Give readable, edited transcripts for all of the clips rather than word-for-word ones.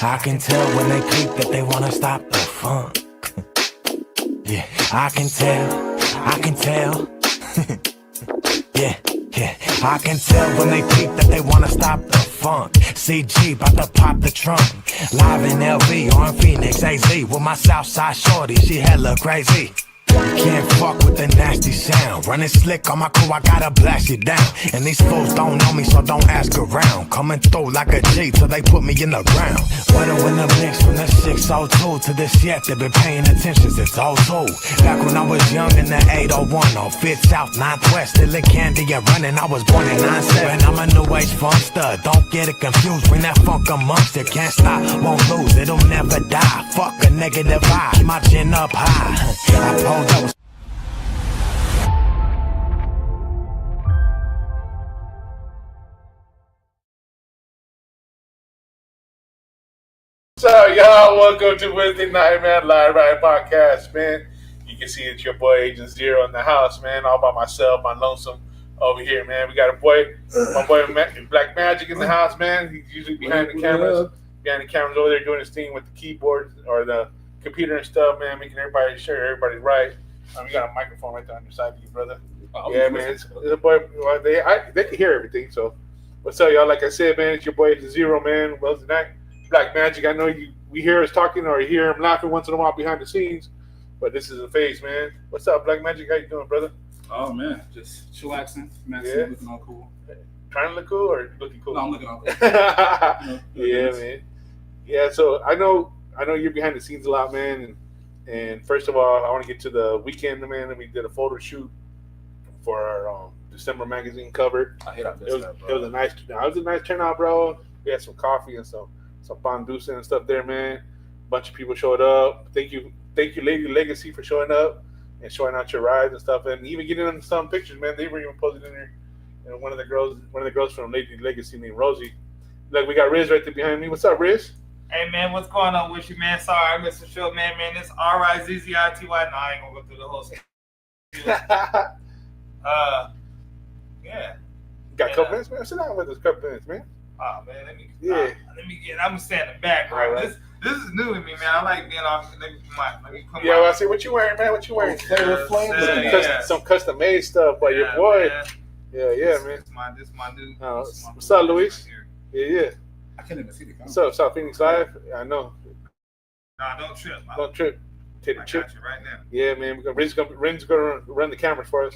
I can tell when they creep that they wanna stop the funk. Yeah, I can tell. Yeah, I can tell when they peep that they wanna stop the funk. CG bout to pop the trunk. Live in LV or in Phoenix, AZ with my Southside shorty, she hella crazy. You can't fuck with the nasty sound. Running slick on my crew, I gotta blast you down. And these fools don't know me, so don't ask around. Coming through like a G till they put me in the ground. Wetter in the mix from the 602 to this yet. They've been paying attention since 02. Back when I was young in the 801 on 5th South, 9th West, still in Candy and running. I was born in 97. I'm a new age funk stud. Don't get it confused. Bring that funk amongst you. Can't stop, won't lose. It'll never die. Fuck a negative vibe. Keep my chin up high. I pulled up. So, y'all, welcome to Wednesday Night, man, Live Ride Podcast, man. You can see it's your boy Agent Zero in the house, man, all by myself, my lonesome over here, man. We got my boy Black Magic in the house, man. He's usually behind the cameras over there doing his thing with the keyboard or the computer and stuff, man, making everybody sure everybody's right. You got a microphone right there on your side of you, brother. Yeah, man. It's a boy. Well, they can hear everything, so what's up, y'all? Like I said, man, it's your boy Agent Zero, man. Wednesday Night. Black Magic, I know we hear us talking or hear him laughing once in a while behind the scenes, but this is a face, man. What's up, Black Magic? How you doing, brother? Oh, man, just chillaxing. Looking all cool. Trying to look cool or looking cool? No, I'm looking all cool. Yeah, man. Yeah, so I know you're behind the scenes a lot, man, and first of all, I want to get to the weekend, man, and we did a photo shoot for our December magazine cover. I hate it was a nice turnout, bro. We had some coffee and some fondue and stuff there, man. A bunch of people showed up. Thank you, Lady Legacy, for showing up and showing out your rides and stuff, and even getting in some pictures, man. They were even posted in there. You know, one of the girls from Lady Legacy named Rosie. Look, we got Riz right there behind me. What's up, Riz? Hey, man, what's going on with you, man? Sorry, I missed the show, man. This RIZZITY. No, I ain't gonna go through the whole thing. Yeah. Got a couple minutes, man. Sit down with us, a couple minutes, man. Oh, man, let me get. I'm gonna stand in the back, right? This is new to me, man. I like being off. Let me put well, I see what you wearing, man. What you wearing? Some custom made stuff by your boy. Man. Yeah, man. This my new. What's up, Luis? Yeah. I can't even see the camera. What's up, South Phoenix Live? I know. Nah, don't trip. Don't trip. Take the chip. Got you right now. Yeah, man. Ren's gonna run the cameras for us.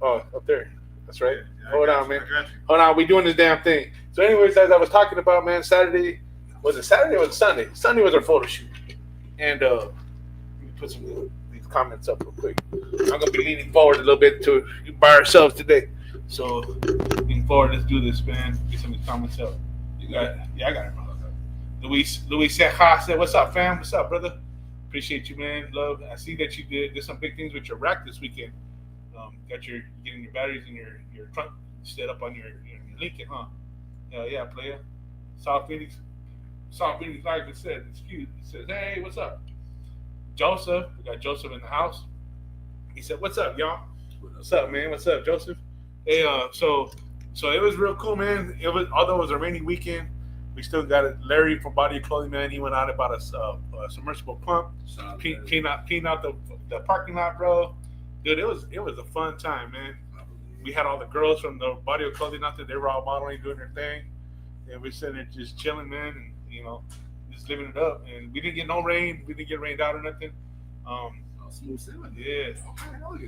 Oh, up there. That's right. Yeah, Hold on, man. Hold on. We doing this damn thing. So, anyways, as I was talking about, man, Saturday or was it Sunday? Sunday was our photo shoot, and let me put some of these comments up real quick. I'm gonna be leaning forward a little bit to by ourselves today. So, leaning forward. Let's do this, man. Get some of these comments up. I got it. Luis Ceja said, "What's up, fam? What's up, brother? Appreciate you, man. Love. I see that you did some big things with your rack this weekend. Getting your batteries in your trunk set up on your Lincoln, huh? Yeah, player. South Phoenix Live said, excuse. It says, hey, what's up? Joseph, we got Joseph in the house. He said, what's up, y'all? What's up, man? What's up, Joseph? Hey, so it was real cool, man. Although it was a rainy weekend, we still got it. Larry from Body Clothing, man. He went out and bought a submersible pump, clean out the parking lot, bro. Dude, it was a fun time, man. We had all the girls from the Body Clothing out there. They were all modeling, doing their thing, and we're sitting there just chilling, man, and just living it up. And we didn't get no rain. We didn't get rained out or nothing. Smooth sailing. Yeah.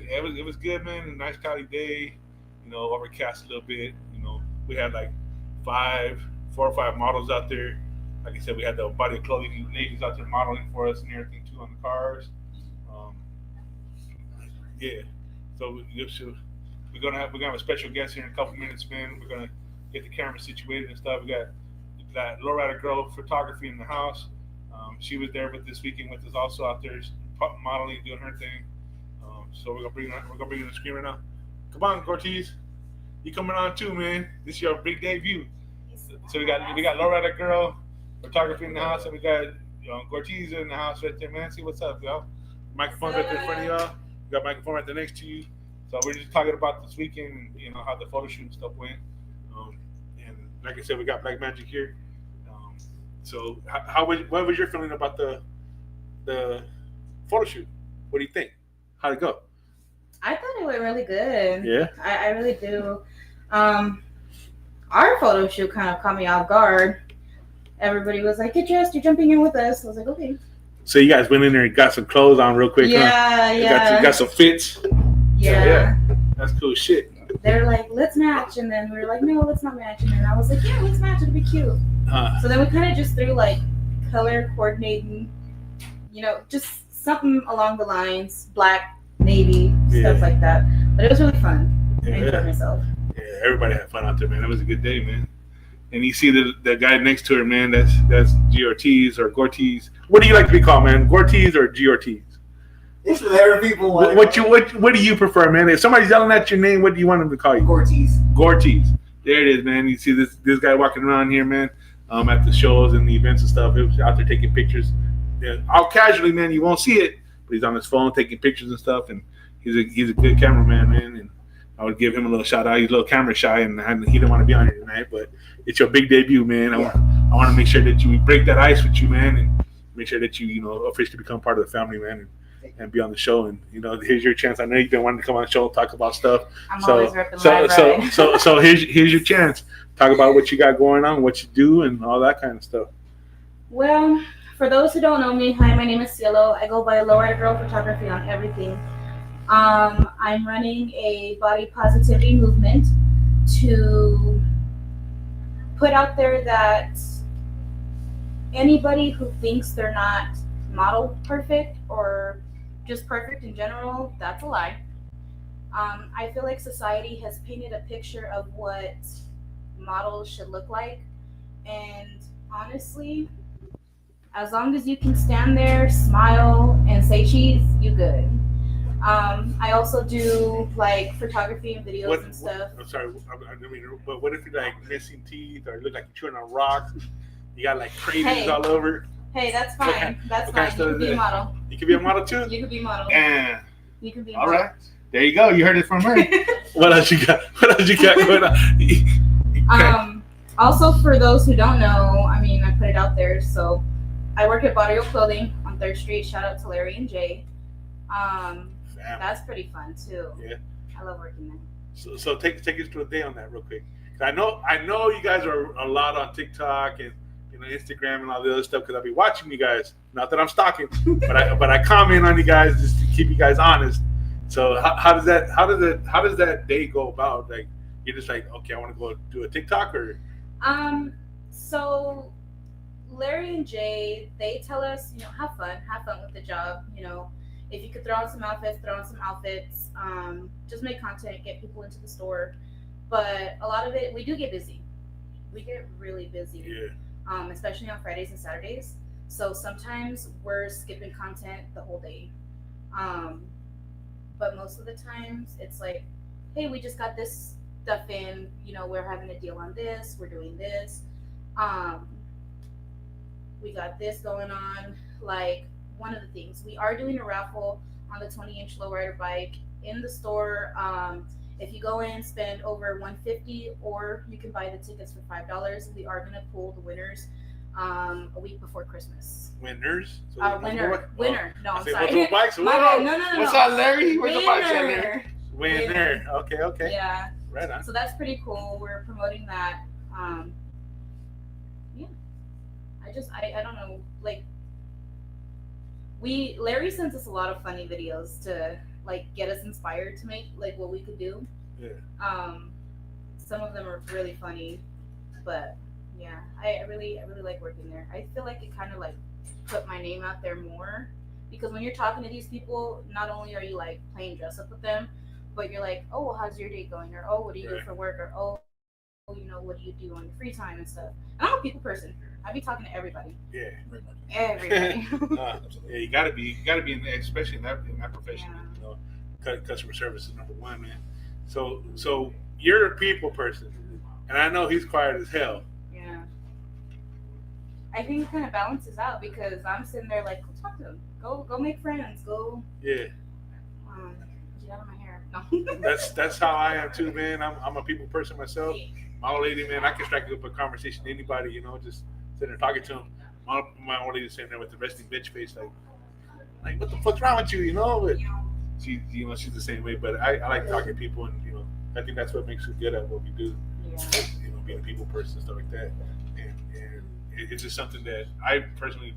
It was good, man. A nice cloudy day. Overcast a little bit. We had like 4 or 5 models out there. Like I said, we had the Body Clothing ladies out there modeling for us and everything too on the cars. Yeah, so we're gonna have a special guest here in a couple minutes, man. We're gonna get the camera situated and stuff. We got that Lowrider Girl Photography in the house. She was there this weekend with us, also out there modeling, doing her thing. So we're gonna bring her on the screen right now. Come on, Cortez, you coming on too, man? This is your big debut. So we got Lowrider Girl Photography in the house, and we got Cortez in the house right there, man. See what's up, y'all. Microphone's right there in front of y'all. We got a microphone right there next to you. So we're just talking about this weekend and how the photo shoot and stuff went. And like I said, we got Black Magic here. So what was your feeling about the photo shoot? What do you think? How'd it go? I thought it went really good. Yeah. I really do. Our photo shoot kind of caught me off guard. Everybody was like, "Get dressed, you're jumping in with us." I was like, "Okay." So you guys went in there and got some clothes on real quick, huh? Yeah, You yeah. got some fits. Yeah. Yeah. That's cool shit. They're like, "Let's match," and then we were like, "No, let's not match." And then I was like, "Yeah, let's match. It'll be cute." So then we kind of just threw like color coordinating, just something along the lines, black, navy, stuff like that. But it was really fun. I enjoyed myself. Yeah, everybody had fun out there, man. It was a good day, man. And you see the guy next to her, man. That's G Ortiz or Gortiz. What do you like to be called, man? Gortiz or G Ortiz? It's whatever people want. What do you prefer, man? If somebody's yelling at your name, what do you want them to call you? Ortiz. Gortiz. There it is, man. You see this guy walking around here, man. At the shows and the events and stuff. He was out there taking pictures. Yeah, all casually, man. You won't see it, but he's on his phone taking pictures and stuff. And he's a good cameraman, man. And I would give him a little shout out. He's a little camera shy, and he didn't want to be on here tonight. But it's your big debut, man. I want to make sure that we break that ice with you, man, and make sure that you officially become part of the family, man, and be on the show. And here's your chance. I know you've been wanting to come on the show and talk about stuff. I'm always repping live, right? So here's your chance. Talk about what you got going on, what you do, and all that kind of stuff. Well, for those who don't know me, hi, my name is Cielo. I go by Lowrider Girl Photography on everything. I'm running a body positivity movement to put out there that anybody who thinks they're not model perfect or just perfect in general, that's a lie. I feel like society has painted a picture of what models should look like, and honestly, as long as you can stand there, smile, and say cheese, you good. I also do like photography and videos and stuff. I'm sorry, but what if you're like missing teeth or look like you're chewing on rocks? You got like craters all over. Hey, that's fine. That's fine. You can be a model. You can be a model too. You can be a model. And you can be. All right, there you go. You heard it from her. What else you got? What else you got going on? Also, for those who don't know, I put it out there. So, I work at Barrio Clothing on 3rd Street. Shout out to Larry and Jay. That's pretty fun too. Yeah, I love working there. So take us to a day on that real quick. I know you guys are a lot on TikTok and Instagram and all the other stuff because I'll be watching you guys. Not that I'm stalking, but I comment on you guys just to keep you guys honest. So how does that day go about? Like you're just like, okay, I want to go do a TikTok or? So Larry and Jay, they tell us, have fun with the job. If you could throw on some outfits, throw on some outfits. Just make content, get people into the store. But a lot of it, we do get busy. We get really busy. Yeah. Especially on Fridays and Saturdays. So sometimes we're skipping content the whole day. But most of the times it's like, hey, we just got this stuff in. We're having a deal on this. We're doing this. We got this going on. Like, one of the things, we are doing a raffle on the 20-inch lowrider bike in the store. If you go in, spend over $150, or you can buy the tickets for $5. We are gonna pull the winners a week before Christmas. Winners? Winner. No, I'm sorry. No. What's up, Larry? Where's the bikes at, Larry? Winner. Okay. Yeah. Right on. So that's pretty cool. We're promoting that. Yeah. I don't know, like, Larry sends us a lot of funny videos to like get us inspired to make like what we could do. Yeah. Some of them are really funny, but yeah, I really like working there. I feel like it kind of like put my name out there more, because when you're talking to these people, not only are you like playing dress up with them, but you're like, oh, well, how's your day going? Or, oh, what do you do for work? Or, oh, what do you do on your free time and stuff? And I'm a people person. I be talking to everybody. Yeah. Everybody. Yeah, you gotta be in there, especially in that profession. Yeah. Customer service is number one, man. So you're a people person, and I know he's quiet as hell. Yeah. I think it kind of balances out, because I'm sitting there like, go talk to them. Go make friends. Go. Yeah. Get out of my hair. No. That's how I am too, man. I'm a people person myself. My old lady, man, I can strike up a conversation with anybody, just sitting there talking to him. My old lady sitting there with the resting bitch face, like what the fuck's wrong with you? You know, but she, she's the same way. But I like talking to people, and I think that's what makes us good at what we do. Yeah. Being a people person and stuff like that, and it's just something that I personally,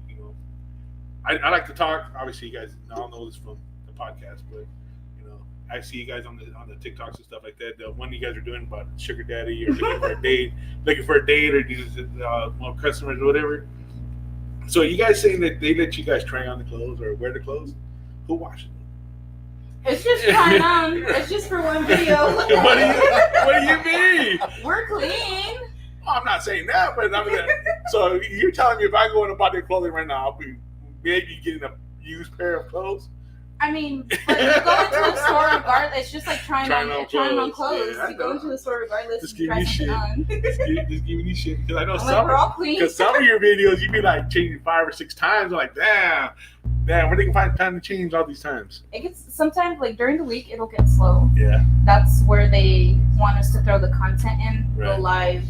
I like to talk. Obviously, you guys all know this from the podcast, but I see you guys on the TikToks and stuff like that. The one you guys are doing about sugar daddy or looking for a date, or just more customers or whatever. So you guys saying that they let you guys try on the clothes or wear the clothes? Who watches them? It's just trying on. It's just for one video. What do you mean? We're clean. I'm not saying that, but I mean, so you're telling me if I go in and buy their clothing right now, I'll be maybe getting a used pair of clothes? I mean, but you go into a store regardless. It's just like trying on clothes. Yeah, you go into the store regardless. Just and give me shit. Just give me shit. Because I know we're all clean. Because some of your videos, you be like changing 5 or 6 times. I'm like, damn, where they can find time to change all these times? It gets sometimes like during the week it'll get slow. Yeah. That's where they want us to throw the content in, Right. go live,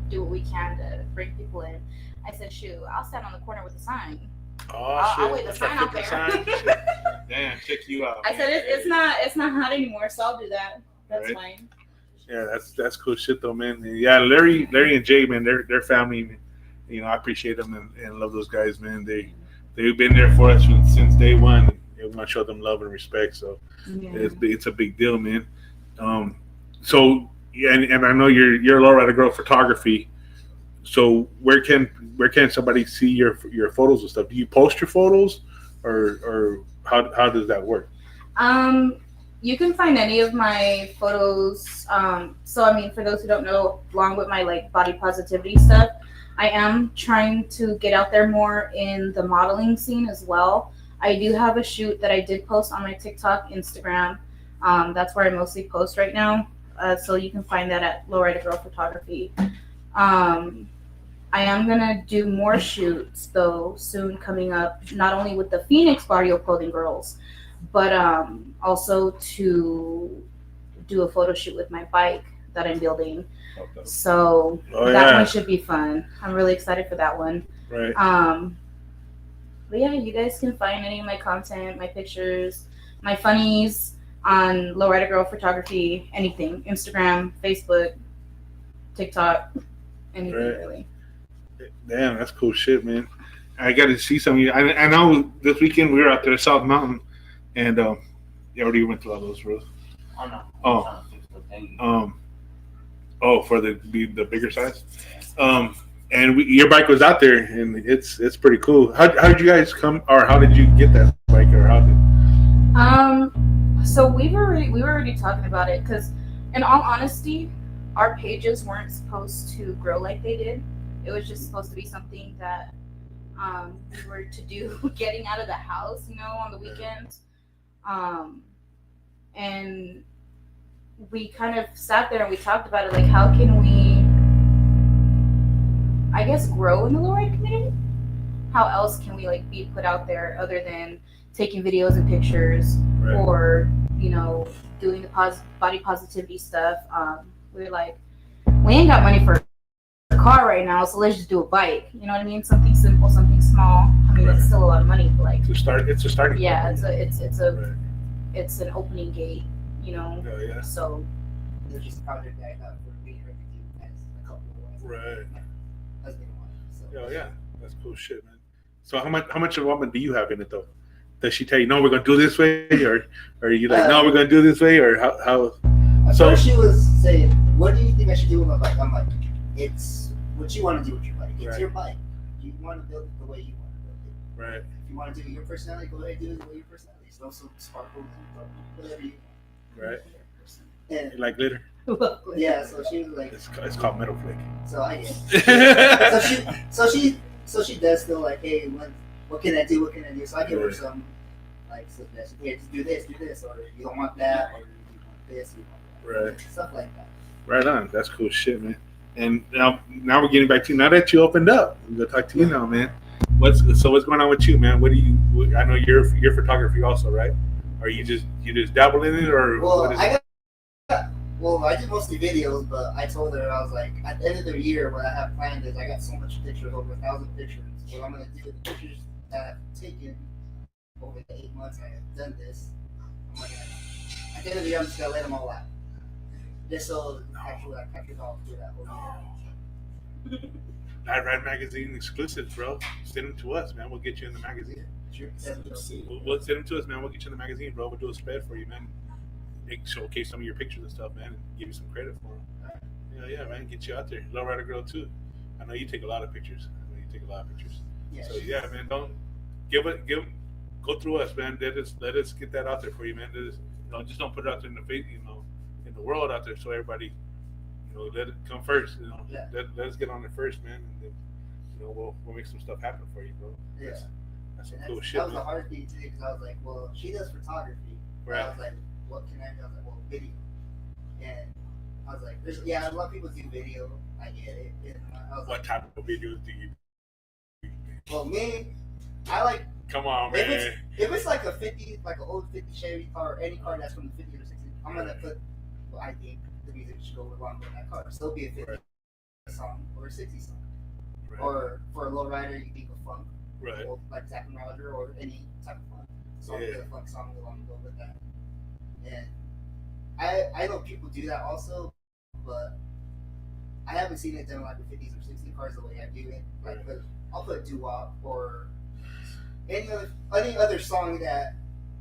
do what we can to bring people in. I said, shoot, I'll stand on the corner with a sign. Oh, I'll wait the sign out there. Damn, check you out. I said it's not hot anymore, so I'll do that. That's Right. fine. Yeah, that's cool shit though, man. And yeah, Larry and Jay, man, they're family. I appreciate them and love those guys, man. They've been there for us since day one. We want to show them love and respect. So Yeah. it's a big deal, man. So yeah, and I know you're Lowrider Girl Photography. So where can somebody see your photos and stuff? Do you post your photos, or how does that work? You can find any of my photos. So I mean, for those who don't know, along with my like body positivity stuff, I am trying to get out there more in the modeling scene as well. I do have a shoot that I did post on my TikTok, Instagram. That's where I mostly post right now. So you can find that at Lowrider Girl Photography. I am gonna do more shoots though soon coming up, not only with the Phoenix Barrio Clothing Girls, but also to do a photo shoot with my bike that I'm building. So that one should be fun. I'm really excited for that one. Right. But yeah, you guys can find any of my content, my pictures, my funnies on Lowrider Girl Photography, anything, Instagram, Facebook, TikTok, anything really. Damn, that's cool shit, man. I got to see some of you. I know this weekend we were out there at South Mountain, and you already went to all those roads. For the bigger size. And your bike was out there, and it's pretty cool. How did you guys come, or how did you get that bike, or how did? So we were already talking about it because, in all honesty, our pages weren't supposed to grow like they did. It was just supposed to be something that we were to do getting out of the house, on the weekends. And we kind of sat there and we talked about it, like, how can we, I guess, grow in the lowrider community? How else can we, like, be put out there other than taking videos and pictures, Right. or, doing the body positivity stuff? We were like, we ain't got money for a car right now, so let's just do a bike. You know what I mean? Something simple, something small. I mean, Right. it's still a lot of money, but like, It's a starting. yeah, point. Right. it's an opening gate, Yeah. So There's just a project that we heard with you as a couple of Right. husband and wife. So Yeah. That's cool shit, man. So how much involvement do you have in it though? Does she tell you, no, we're gonna do this way, or are you like, no, we're gonna do this way, or how? at So- first she was saying, "What do you think I should do with my bike?" I'm like, "It's what you want to do with your bike. It's Right. your bike. You want to build it the way you want to build it. Right. If you want to do your personality, go ahead and do it the way your personality is. Throw some sparkles and whatever you want." Right. And You like glitter? yeah, so she was like, It's called metal flake. so I get. So she does still like, hey, what can I do? What can I do? So I give her Right. some like suggestions. Hey, just do this, or you don't want that, or you want this, you want that. Right. Stuff like that. Right on. That's cool shit, man. And now we're getting back to you. Now that you opened up, I'm gonna talk to you now, man. What's going on with you, man? I know you're photography also, right? Or you just dabble in it, or Well, what is it? Well, I do mostly videos, but I told her I was like, at the end of the year, what I have planned is I got so much pictures, over 1,000 pictures. What I'm gonna do with the pictures that I've taken over the 8 months I have done this, I'm gonna at the end of the year I'm just gonna let them all out, just so actually I captured all through that whole year. Night Ride Magazine exclusive, bro. Send them to us, man. We'll get you in the magazine. We'll send them to us, man. We'll get you in the magazine, bro. We'll do a spread for you, man. Showcase some of your pictures and stuff, man, and give you some credit for them. Yeah, man. Get you out there. Lowrider Girl too. I know you take a lot of pictures. Yes. So yeah, man. Don't go through us, man. Let us get that out there for you, man. Just don't put it out there in the face, in the world out there, so everybody, let it come first. Yeah. Let us get on it first, man, and then, we'll make some stuff happen for you, bro. Yeah. That's some And cool that shit, was the man. hard thing too, because I was like, well, she does photography. Right. I was like, what can I do? I was like, well, video. And I was like, a lot of people do video. I get it. And I was What like, type of videos do you? well, me, I like, Come on, if man. it's like like an old 50 Chevy car, or any car that's from the 50s or 60s, I'm gonna put what I think the music should go along with that car. So be a 50 song or a 60 song. Right. Or for a lowrider, you think of funk, Right. or like Zack and Roger, or any type of funk. So Yeah. a funk song along go with that. And I know people do that also, but I haven't seen it done like with 50s or 60s cars the way I do it. Like, Right. but I'll put doo-wop or any other song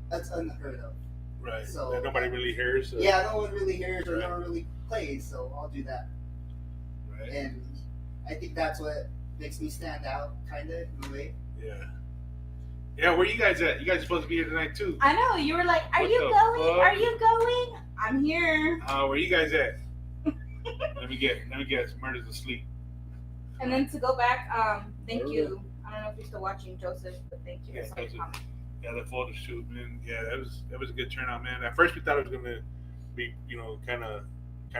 that's unheard of. Right. So- that nobody really hears. So, Yeah, no one really hears or Right. no one really plays, so I'll do that. Right. And I think that's what makes me stand out, kind of, in a way. Yeah. Yeah. Where you guys at? You guys are supposed to be here tonight too. I know you were like, "Are What you the going? fuck? Are you going?" I'm here. Where you guys at? Let me get Murders asleep. And then to go back, thank you. I don't know if you're still watching, Joseph, but thank you. Yeah, I saw your Joseph. comment. Yeah, the photo shoot, man. Yeah, that was a good turnout, man. At first we thought it was gonna be, kind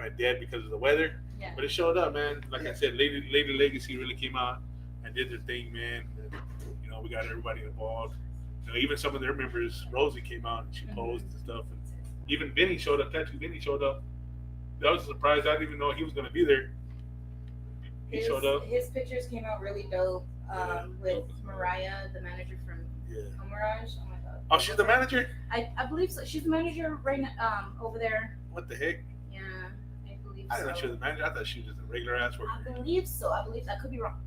of dead because of the weather, Yeah. but it showed up, man. Like I said, Lady Legacy really came out and did their thing, man. And, we got everybody involved. Even some of their members, Rosie came out and she posed and stuff, and even Vinny showed up. Tattoo Vinny showed up. That was a surprise. I didn't even know he was gonna be there. He showed up. His pictures came out really dope. Yeah. With Mariah, the manager from Yeah. Mirage. Oh my god. Oh, she's the manager. I believe so. She's the manager right now, over there. What the heck? Yeah, I believe I didn't know so. she was the manager. I thought she was just a regular ass worker. I believe so. I could be wrong.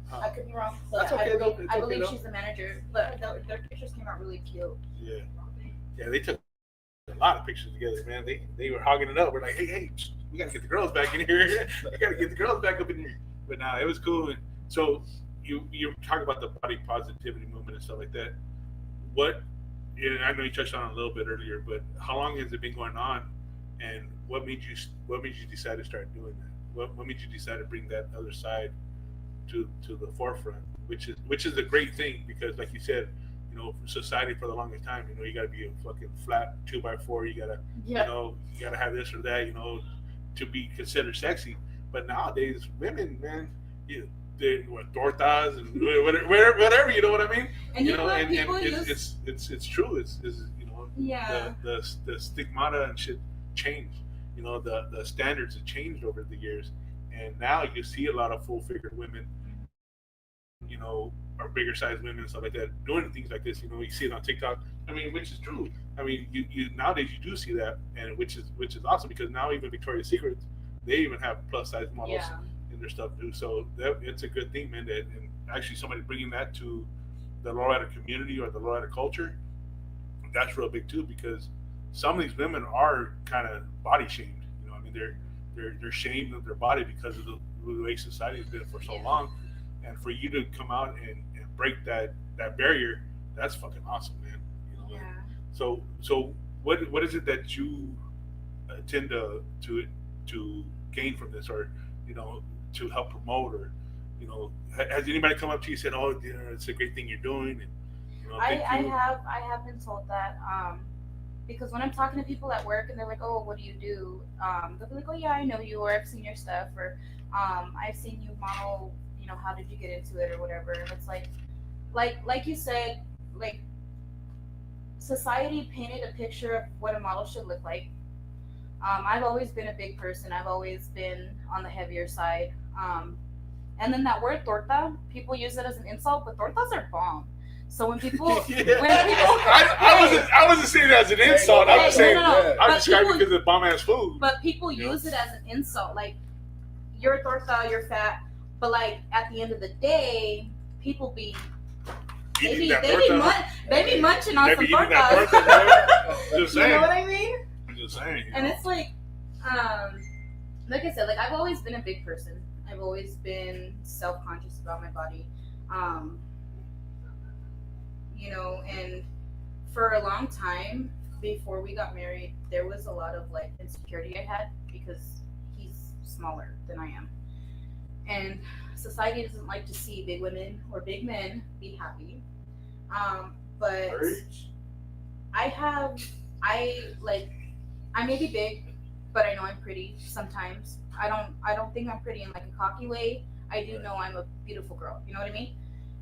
Huh. I could be wrong. That's But okay, I though. believe, It's I okay, believe though. she's the manager. But their pictures came out really cute. Yeah, they took a lot of pictures together, man. They were hogging it up. We're like, hey, we gotta get the girls back in here. We gotta get the girls back up in here. But nah, it was cool. And so you talk about the body positivity movement and stuff like that. What? And I know you touched on it a little bit earlier, but how long has it been going on? And what made you decide to start doing that? What made you decide to bring that other side to the forefront? Which is a great thing, because, like you said, for society for the longest time, you got to be a fucking flat 2x4. You gotta have this or that, to be considered sexy. But nowadays, women, man, they what tortas and whatever, you know what I mean? And you know what? People It's true. It's yeah. the stigmata and shit changed. The standards have changed over the years, and now you see a lot of full-figured women, or bigger sized women and stuff like that doing things like this. You see it on TikTok. I mean, which is true. I mean, you nowadays you do see that, and which is awesome, because now even Victoria's Secret, they even have plus size models Yeah. in their stuff too. So it's a good thing, man. And actually somebody bringing that to the lowrider community or the lowrider culture, that's real big too, because some of these women are kind of body shamed. I mean, they're shamed of their body because of the way society has been for so Yeah. long. And for you to come out and break that barrier, that's fucking awesome, man. Yeah. So what is it that you tend to gain from this, or to help promote, or has anybody come up to you and said, oh, it's a great thing you're doing, and I thank you? have been told that, because when I'm talking to people at work and they're like, oh, what do you do? They'll be like, oh yeah, I know you, or I've seen your stuff, or I've seen you model, how did you get into it, or whatever. And it's like you said, like, society painted a picture of what a model should look like. I've always been a big person. I've always been on the heavier side. And then that word torta, people use it as an insult, but tortas are bomb. So when people, I wasn't saying it as an insult. I was saying I But described it people- because it's bomb ass food. But people use it as an insult, like you're a torta, you're fat. But like at the end of the day, people be Eating they that be, torta. they be munching on They some be eating that tortas. torta, bro. Just You know saying. what I mean? I'm just saying. And it's like I said, like I've always been a big person. I've always been self-conscious about my body. And for a long time before we got married, there was a lot of like insecurity I had because he's smaller than I am. And society doesn't like to see big women or big men be happy. But I may be big, but I know I'm pretty sometimes. I don't think I'm pretty in like a cocky way. I do know I'm a beautiful girl. You know what I mean?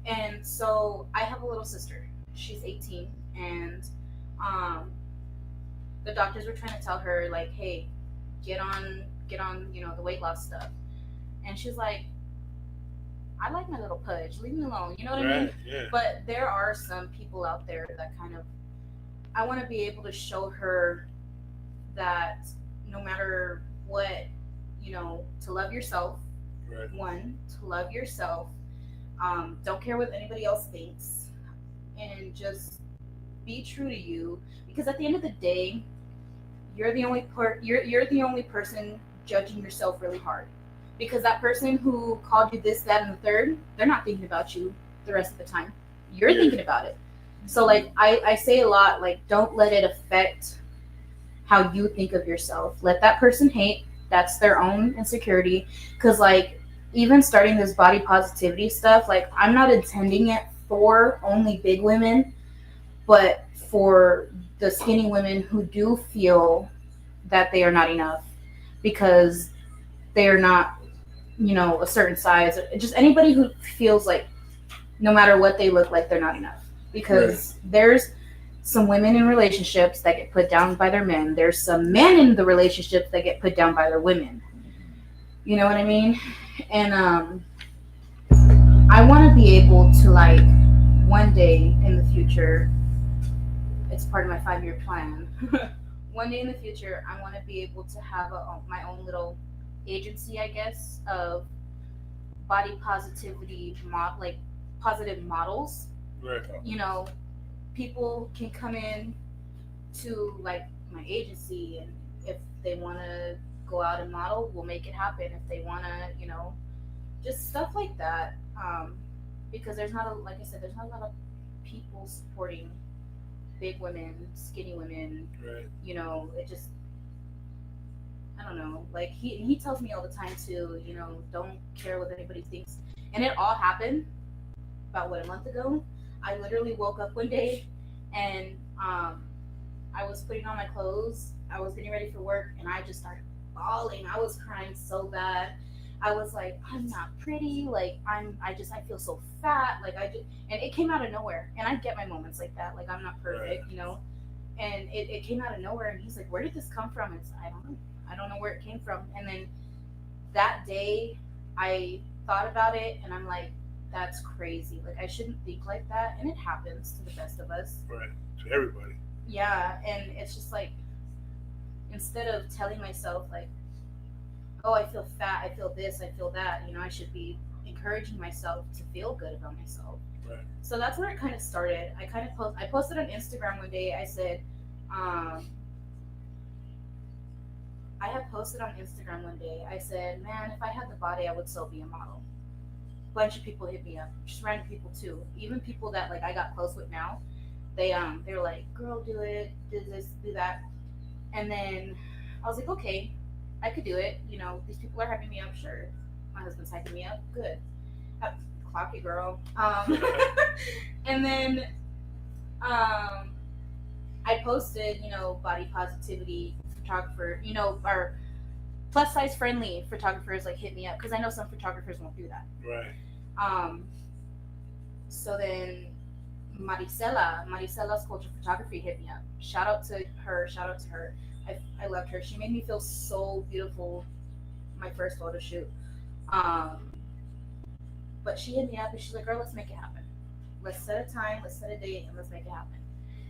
And so I have a little sister. She's 18, and the doctors were trying to tell her like, hey, get on, the weight loss stuff. And she's like, I like my little pudge. Leave me alone. You know what I mean? Right, yeah. But there are some people out there that kind of, I want to be able to show her that no matter what, to love yourself. Right. One, to love yourself. Don't care what anybody else thinks, and just be true to you. Because at the end of the day, you're the only you're the only person judging yourself really hard. Because that person who called you this, that, and the third, they're not thinking about you the rest of the time. You're thinking about it. So like I say a lot, like don't let it affect how you think of yourself. Let that person hate. That's their own insecurity. Because like even starting this body positivity stuff, like I'm not intending it for only big women, but for the skinny women who do feel that they are not enough because they are not, a certain size. Just anybody who feels like no matter what they look like, they're not enough. Because there's some women in relationships that get put down by their men. There's some men in the relationships that get put down by their women. You know what I mean? And I want to be able to, like, one day in the future, it's part of my 5-year plan. One day in the future, I want to be able to have my own little agency, I guess, of body positivity, like positive models. Right. People can come in to like my agency, and if they want to go out and model, we'll make it happen. If they want to, just stuff like that. Because there's not a lot of people supporting big women, skinny women. Right. It just, I don't know. Like he tells me all the time too, don't care what anybody thinks. And it all happened about a month ago. I literally woke up one day and I was putting on my clothes. I was getting ready for work and I just started bawling. I was crying so bad. I was like, I'm not pretty. Like I feel so fat. Like and it came out of nowhere. And I get my moments like that. Like I'm not perfect, And it came out of nowhere. And he's like, where did this come from? It's I don't know. I don't know where it came from. And then that day I thought about it and I'm like, that's crazy. Like I shouldn't think like that. And it happens to the best of us. Right. To everybody. Yeah. And it's just like, instead of telling myself like, oh, I feel fat, I feel this, I feel that, I should be encouraging myself to feel good about myself. Right. So that's where it kind of started. I posted on Instagram one day. I said, I had posted on Instagram one day. I said, man, if I had the body, I would still be a model. A bunch of people hit me up, just random people too. Even people that like I got close with now, they were like, girl, do it, do this, do that. And then I was like, okay, I could do it. These people are hyping me up, sure. My husband's hyping me up, good. Clock it, girl. And then I posted, body positivity photographer, or plus size friendly photographers like hit me up because I know some photographers won't do that. Right. So then Maricela's Culture Photography hit me up. Shout out to her. I loved her. She made me feel so beautiful. My first photo shoot. But she hit me up and she's like, "Girl, let's make it happen. Let's set a time, let's set a date, and let's make it happen."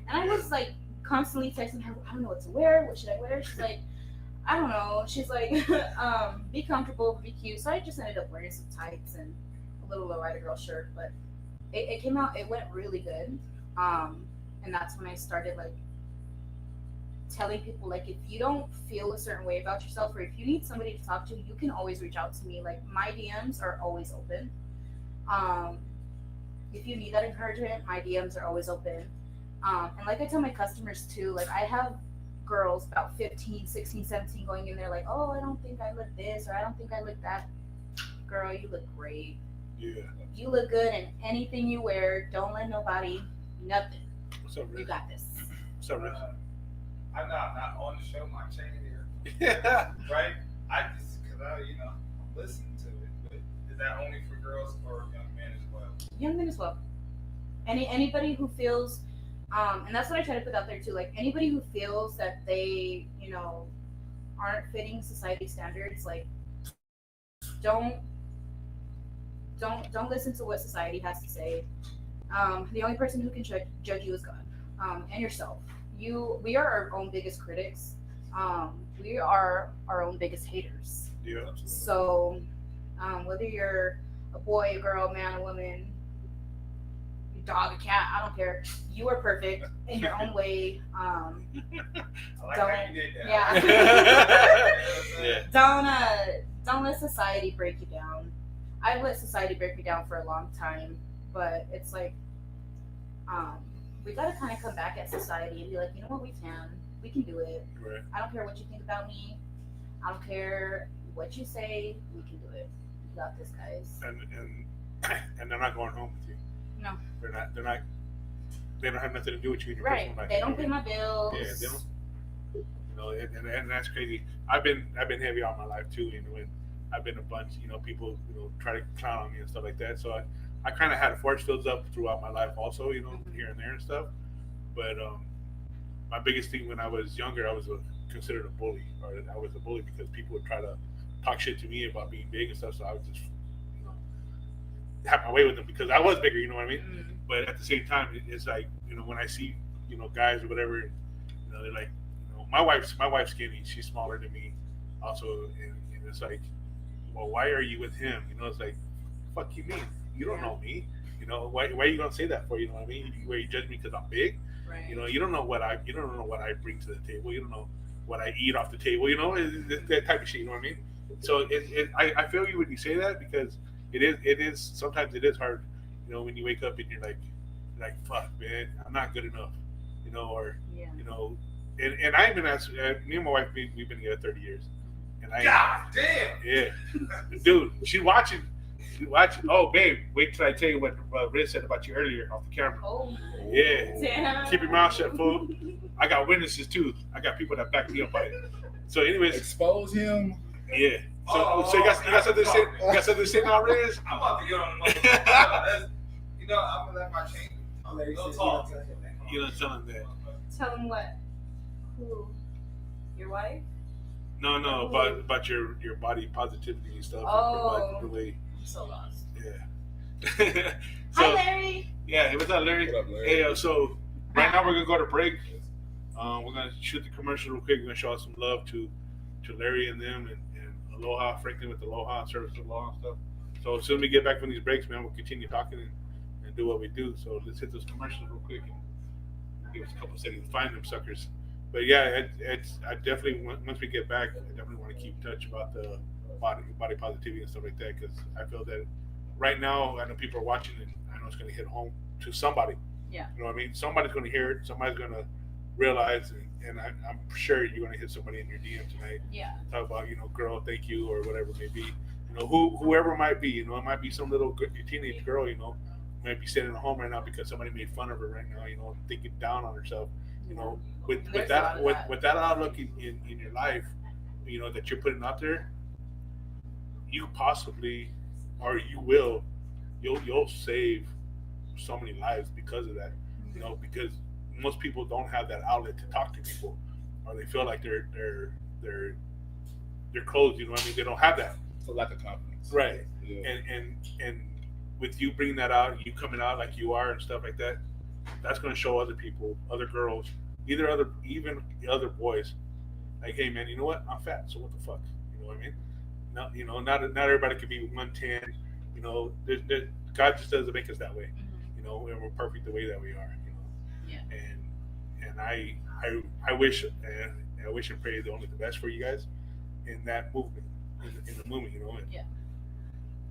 And I was like constantly texting her, "I don't know what to wear. What should I wear?" She's like, "I don't know." She's like, "Be comfortable, be cute." So I just ended up wearing some tights and a little lowrider girl shirt, but it came out. It went really good. And that's when I started like telling people, like, if you don't feel a certain way about yourself, or if you need somebody to talk to, you can always reach out to me. Like, my DMs are always open. If you need that encouragement, my DMs are always open. And like I tell my customers too, like, I have girls about 15, 16, 17 going in there like, "Oh, I don't think I look this, or I don't think I look that." Girl, you look great. Yeah. You look good in anything you wear. Don't let nobody, nothing. What's up, You Riz? got this. What's up, Riz? I'm not on the show, my chain here, Yeah. right? I just, because I, I'm listening to it. But is that only for girls or young men as well? Young men as well. Anybody who feels, and that's what I try to put out there too. Like, anybody who feels that they, aren't fitting society standards, like, don't listen to what society has to say. The only person who can judge you is God, and yourself. We are our own biggest critics. We are our own biggest haters. Yeah, absolutely. So, whether you're a boy, a girl, a man, a woman, a dog, a cat, I don't care. You are perfect in your own way. I like Don't- how you did that. Yeah. Don't let society break you down. I've let society break me down for a long time, but it's like, we gotta kind of come back at society and be like, you know what, we can do it. Right. I don't care what you think about me. I don't care what you say. We can do it. We got this, guys. And they're not going home with you. No. They're not. They don't have nothing to do with you in your Right. personal life. They don't pay my bills. Yeah, they don't. And that's crazy. I've been heavy all my life too, and I've been a bunch, people, try to clown on me and stuff like that. So I kind of had force fields up throughout my life also, here and there and stuff. But my biggest thing when I was younger, I was considered a bully, or I was a bully because people would try to talk shit to me about being big and stuff. So I would just, have my way with them because I was bigger, you know what I mean? Mm. But at the same time, it's like, when I see, guys or whatever, they're like, my wife's skinny. She's smaller than me also. And it's like, well, why are you with him? It's like, fuck you mean? You don't know me. Why are you going to say that for? You know what I mean? Where you judge me because I'm big? Right. You don't know what I bring to the table. You don't know what I eat off the table. That type of shit. You know what I mean? So I feel you when you say that because it is sometimes it is hard. When you wake up and you're like fuck, man, I'm not good enough. Or Yeah. and I've been asked. Me and my wife, we've been together 30 years. And God damn. Yeah, dude, she's watching. Oh, babe, wait till I tell you what Riz said about you earlier off the camera. Oh. Yeah. Damn. Keep your mouth shut, fool. I got witnesses too. I got people that back me up on it. So, anyways, Expose him. yeah. So you got something to say? You got something to say now, Riz? I'm about to get on the motherfucker. I'm gonna let my chain. Don't talk. Tell him that. Tell them what? Who? Your wife? No, about your body positivity and stuff. Oh. About the way. I'm so lost. Yeah. Hi, Larry. Yeah. What's up, Larry? What up, Larry? Hey, so right now we're gonna go to break. We're gonna shoot the commercial real quick. We're gonna show some love to Larry and them and Aloha, Franklin with Aloha, Service Aloha and stuff. So as soon as we get back from these breaks, man, we'll continue talking and do what we do. So let's hit those commercials real quick and give us a couple of seconds to find them suckers. But yeah, I definitely, once we get back, I definitely want to keep in touch about the body positivity and stuff like that because I feel that right now, I know people are watching and I know it's going to hit home to somebody. Yeah. You know what I mean? Somebody's going to hear it. Somebody's going to realize, and I'm sure you're going to hit somebody in your DM tonight. Yeah. Talk about, girl, thank you, or whatever it may be. Whoever it might be, it might be some little teenage girl, might be sitting at home right now because somebody made fun of her right now, thinking down on herself. With that outlook in your life, that you're putting out there, you possibly, or you'll save so many lives because of that. Because most people don't have that outlet to talk to people, or they feel like they're closed. You know what I mean? They don't have that. It's a lack of confidence. Right. Yeah. And with you bringing that out, you coming out like you are and stuff like that, that's going to show other people, other girls, even other boys, like, hey man, you know what? I'm fat, so what the fuck? You know what I mean? Not, you know, not everybody can be 110. You know, God just doesn't make us that way. You know, and we're perfect the way that we are. You know, Yeah. and I wish and pray only the best for you guys in that movement, in the movement. You know, and Yeah.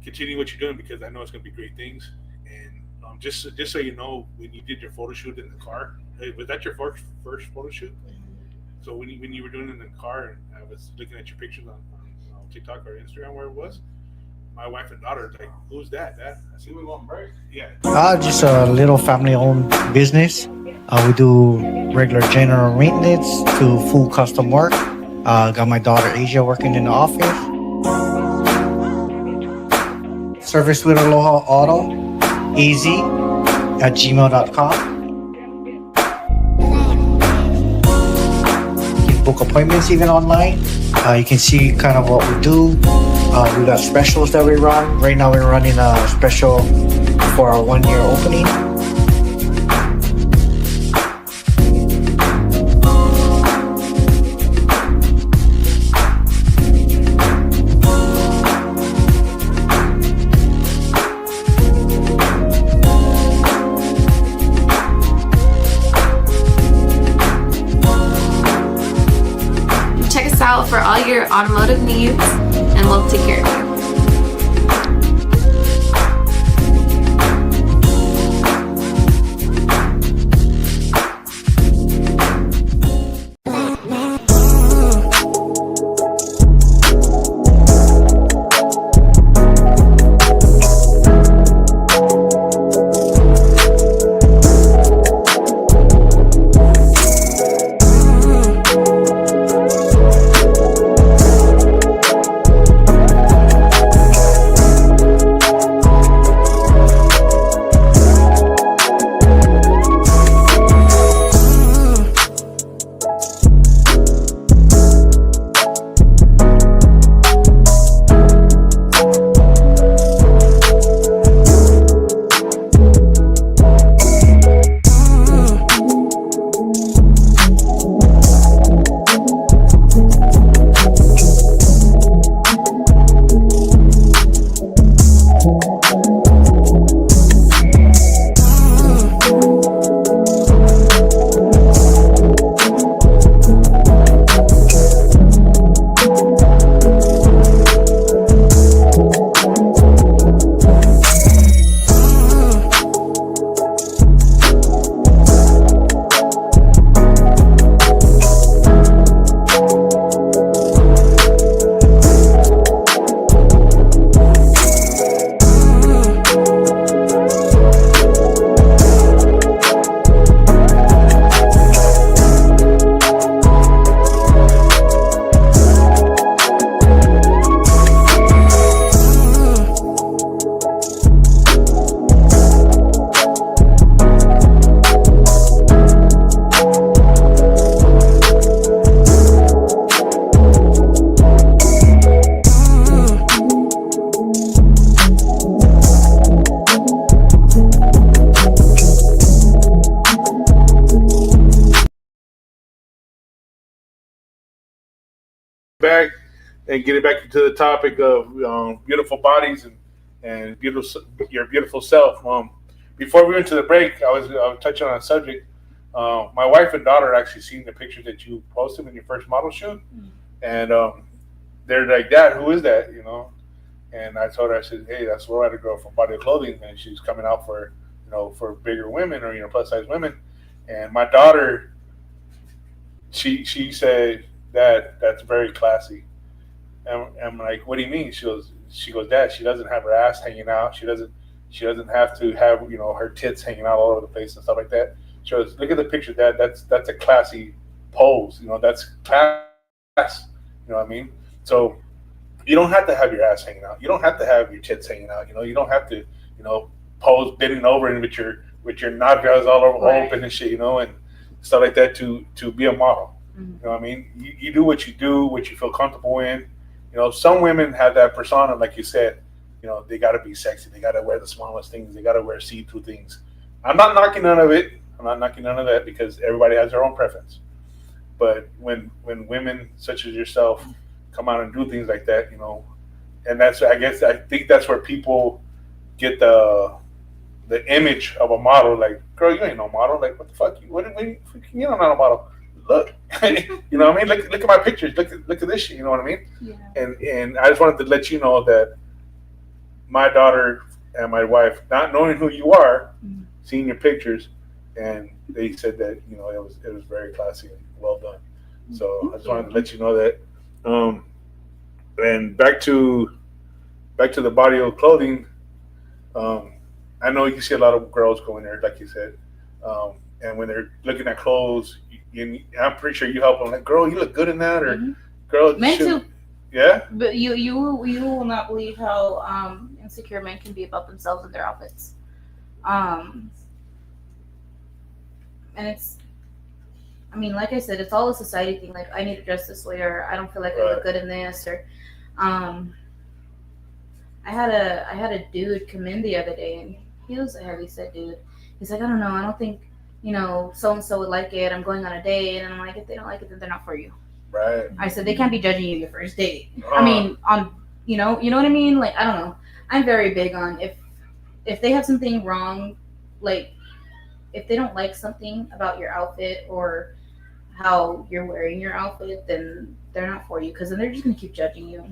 continue what you're doing, because I know it's going to be great things. And just so you know, when you did your photo shoot in the car, was that your first photo shoot? So when you were doing it in the car, and I was looking at your pictures on TikTok or Instagram, where it was, my wife and daughter like, who's that? That I said, we want break. Yeah. Just a little family-owned business. We do regular general maintenance to full custom work. Got my daughter Asia working in the office. Service with Aloha Auto, az@gmail.com. You can book appointments even online. You can see kind of what we do. We got specials that we run. Right now we're running a special for our 1-year opening. Check us out for all your automotive needs, and we'll take care of you. Back and getting back into the topic of beautiful bodies and your beautiful self. Before we went to the break, I was touching on a subject. My wife and daughter actually seen the pictures that you posted in your first model shoot, and they're like, "Dad, who is that?" You know, and I told her, I said, "Hey, that's Loretta girl from Body of Clothing, and she's coming out for for bigger women or plus size women." And my daughter, she said, that's very classy. And I'm like, what do you mean? She goes, Dad, she doesn't have her ass hanging out. She doesn't have to have her tits hanging out all over the place and stuff like that. She goes, look at the picture, Dad. That's a classy pose. That's class. You know what I mean? So you don't have to have your ass hanging out. You don't have to have your tits hanging out. You don't have to pose bending over and with your nostrils all over open and shit. And stuff like that to be a model. You know what I mean? You do what you feel comfortable in. You know, some women have that persona, like you said. You know, they got to be sexy. They got to wear the smallest things. They got to wear see-through things. I'm not knocking none of it. I'm not knocking none of that because everybody has their own preference. But when women such as yourself come out and do things like that, you know, and I think that's where people get the image of a model. Like, girl, you ain't no model. Like, what the fuck? You don't know a model. Look, you know what I mean? Look at my pictures. Look at this shit. You know what I mean? Yeah. And I just wanted to let you know that my daughter and my wife, not knowing who you are, seeing your pictures, and they said that, you know, it was very classy and well done. So I just wanted to let you know that. And back to the body of clothing. I know you see a lot of girls go in there, like you said, and when they're looking at clothes, I'm pretty sure you help them. Like, girl, you look good in that, or girl, Men too. Yeah. But you will not believe how insecure men can be about themselves and their outfits. And it's, I mean, like I said, it's all a society thing. Like, I need to dress this way, or I don't feel like I look good in this, or I had a dude come in the other day, and he was a heavy set dude. He's like, I don't know, I don't think, you know, so and so would like it. I'm going on a date, and I'm like, if they don't like it, then they're not for you. Right. I said they can't be judging you your first date. I mean, on you know what I mean? Like, I don't know. I'm very big on if they have something wrong, like if they don't like something about your outfit or how you're wearing your outfit, then they're not for you, because then they're just gonna keep judging you.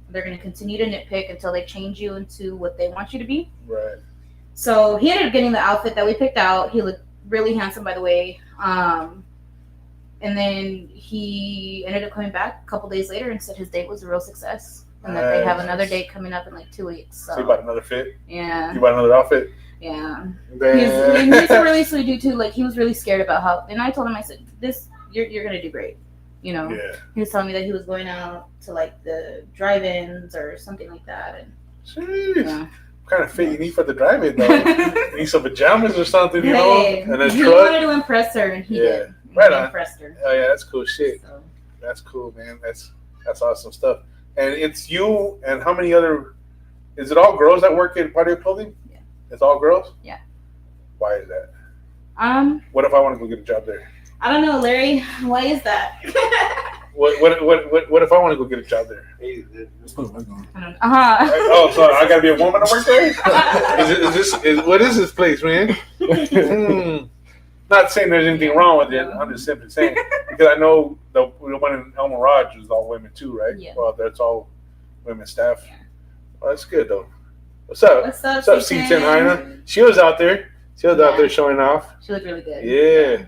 They're gonna continue to nitpick until they change you into what they want you to be. Right. So he ended up getting the outfit that we picked out. He looked really handsome, by the way. And then he ended up coming back a couple days later and said his date was a real success, and that they have another date coming up in like 2 weeks. So you bought another fit? Yeah. You bought another outfit? Yeah. He's a really sweet dude too. Like, he was really scared about how, and I told him, I said, you're gonna do great. You know. Yeah. He was telling me that he was going out to like the drive-ins or something like that, and jeez. yeah. What kind of fit you need for the drive-in though? You need some pajamas or something, you Hey, know? And a he truck. wanted to impress her, and he did. Right He on. impressed her. Oh yeah, that's cool shit. So. That's cool, man. That's awesome stuff. And it's you and how many other? Is it all girls that work at Body of Clothing? Yeah. It's all girls. Yeah. Why is that? What if I want to go get a job there? I don't know, Larry. Why is that? What if I want to go get a job there? Oh, so I gotta be a woman to work there? What is this place, man? Not saying there's anything wrong with it. I'm just simply saying, because I know the one in El Mirage is all women too, right? Yeah. Well, that's all women staff. Yeah. Well, that's good though. What's up? What's up, C10 Hyena? She was out there. Out there showing off. She looked really good. Yeah.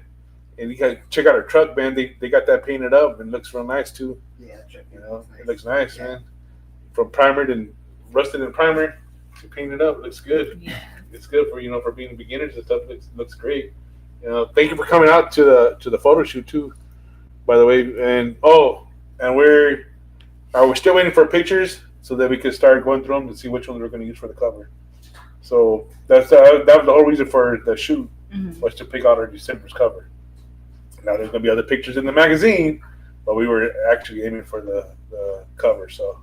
And you gotta check out her truck, man. They got that painted up and looks real nice too. Yeah, you know, it looks nice, man. From primered and rusted and primer to painted up, looks good. Yeah. It's good for for being beginners and stuff. Looks great. You know, thank you for coming out to the photo shoot too, by the way. And are we still waiting for pictures so that we can start going through them to see which ones we're going to use for the cover. So that was the whole reason for the shoot, was to pick out our December's cover. Now there's going to be other pictures in the magazine, but we were actually aiming for the cover. So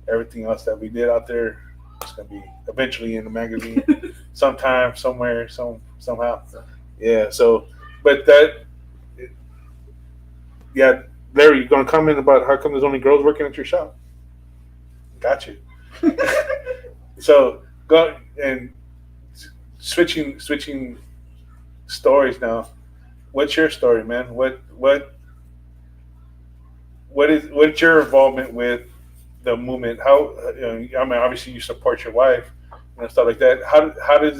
everything else that we did out there is going to be eventually in the magazine sometime, somewhere, somehow. Yeah. So, but Larry, you going to comment about how come there's only girls working at your shop? Got you. So go and switching stories now. What's your story, man? What's your involvement with the movement? How I mean, obviously you support your wife and stuff like that. How does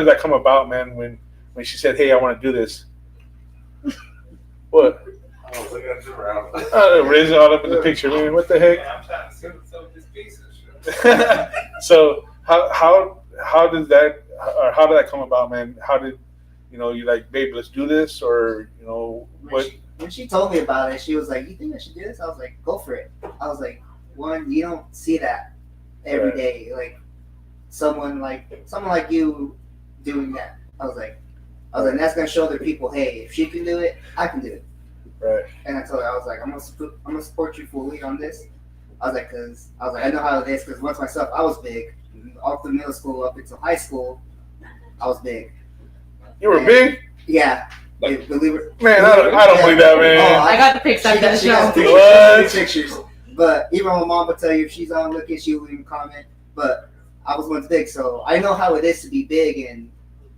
that come about, man? When she said, "Hey, I want to do this." What? I was looking at the round. Riz all up in the picture, man. What the heck? I'm trying to see this piece of shit. So how did that come about, man? How did you like, babe, let's do this, or When she told me about it, she was like, "You think I should do this?" I was like, "Go for it." I was like, "One, you don't see that every day, like someone like you doing that." I was like, that's gonna show other people, hey, if she can do it, I can do it. Right. And I told her, I was like, I'm gonna support you fully on this. I was like, I know how it is, because once myself, I was big. All through middle school up until high school, I was big. You were big? Yeah. Like, believe it. Man, I don't believe that, man. Oh, I got the pics after the She show. got pictures. What? Pictures. But even my mom would tell you if she's on looking, she would even comment. But I was once big, so I know how it is to be big. And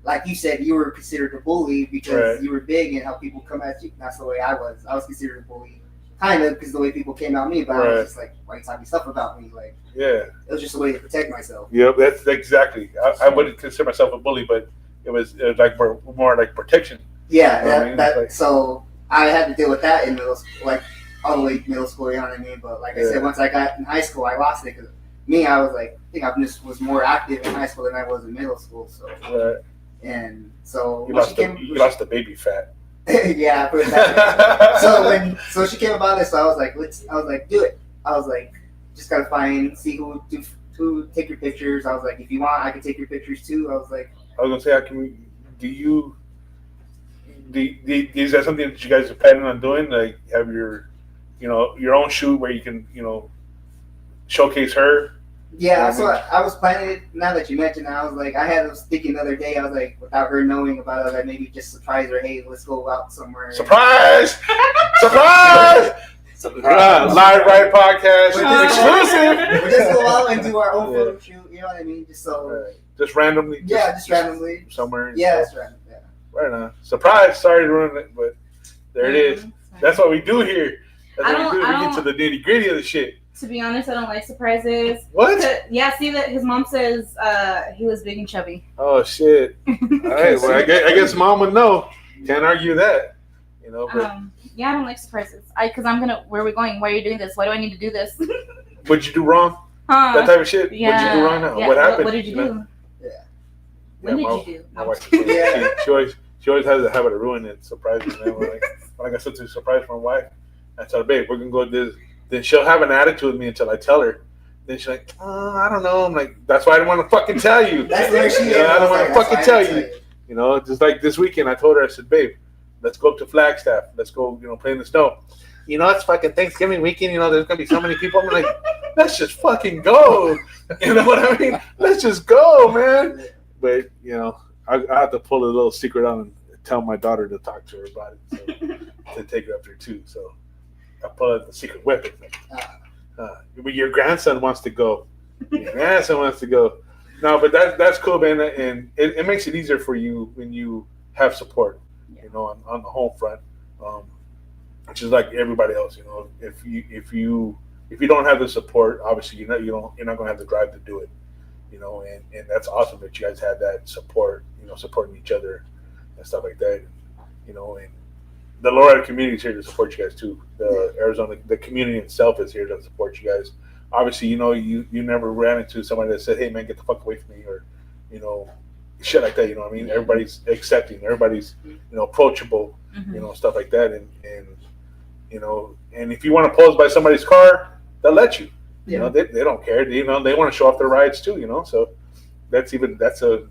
like you said, you were considered a bully because Right. you were big and how people come at you. That's the way I was. I was considered a bully, kind of, because the way people came at me. But I Right. was just like, why are you talking stuff about me? Like, Yeah. it was just a way to protect myself. Yep, that's exactly. I wouldn't consider myself a bully, but it was like more like protection. Yeah, You know what I mean? Like- so I had to deal with that in middle school, like all the way middle school, you know what I mean? But like I Yeah. said, once I got in high school, I lost it, because me, I was like, I think I just was more active in high school than I was in middle school. So, Right. and so You when lost the baby fat. yeah, I put it that way. So she came about this, so I was like, do it. I was like, just gotta see who take your pictures. I was like, if you want, I can take your pictures too. I was like, I was gonna say, how can we? Is that something that you guys are planning on doing? Like, have your own shoot where you can, showcase her. yeah. So I was planning it. Now that you mentioned it, I was thinking the other day. I was like, without her knowing about it, I was like, maybe just surprise her. Hey, let's go out somewhere. Surprise! Surprise! Live Right Podcast exclusive. We just go out and do our own Yeah. photo shoot. You know what I mean? Just so. Right. Just randomly. Just randomly. Somewhere. Yeah, it's random. Yeah. Right on. Surprise! Sorry to ruin it, but there it is. That's what we do here. That's I what we do. don't- We get to the nitty gritty of the shit. To be honest, I don't like surprises. What? Yeah, see that his mom says he was big and chubby. Oh shit! All right. Well, I guess mom would know. Can't argue that. But Yeah, I don't like surprises. Where are we going? Why are you doing this? Why do I need to do this? what'd you do wrong? Huh? That type of shit. Yeah. What'd you do wrong now? Yeah, What happened? What did you do? Yeah. When Yeah, did you do? My No. wife, Yeah. she always has a habit of ruining it, surprises. Man. When I got something to surprise for my wife, I tell her, babe, we're gonna go do this. Then she'll have an attitude with me until I tell her. Then she's like, I don't know. I'm like, that's why I didn't want to fucking tell you. That's where she is. I don't want to That's fucking why I tell didn't you. Just like this weekend, I told her, I said, babe, let's go up to Flagstaff. Let's go, play in the snow. It's fucking Thanksgiving weekend. There's gonna be so many people. I'm like, let's just fucking go. You know what I mean? Let's just go, man. But I have to pull a little secret out and tell my daughter to talk to her about it, so, to take her up there too. So I pull out the secret weapon. But your grandson wants to go. Your grandson wants to go. No, but that's cool, man, and it makes it easier for you when you have support, on the home front, which is like everybody else. If you don't have the support, obviously you're not going to have the drive to do it. And that's awesome that you guys have that support, supporting each other and stuff like that. And the Loretta community is here to support you guys too. The Arizona, the community itself is here to support you guys. Obviously, you never ran into somebody that said, "Hey, man, get the fuck away from me," or shit like that. You know what I mean? Everybody's accepting. Everybody's approachable. Mhm. Stuff like that. And if you want to pose by somebody's car, they'll let you. They don't care. They want to show off their rides too. So that's a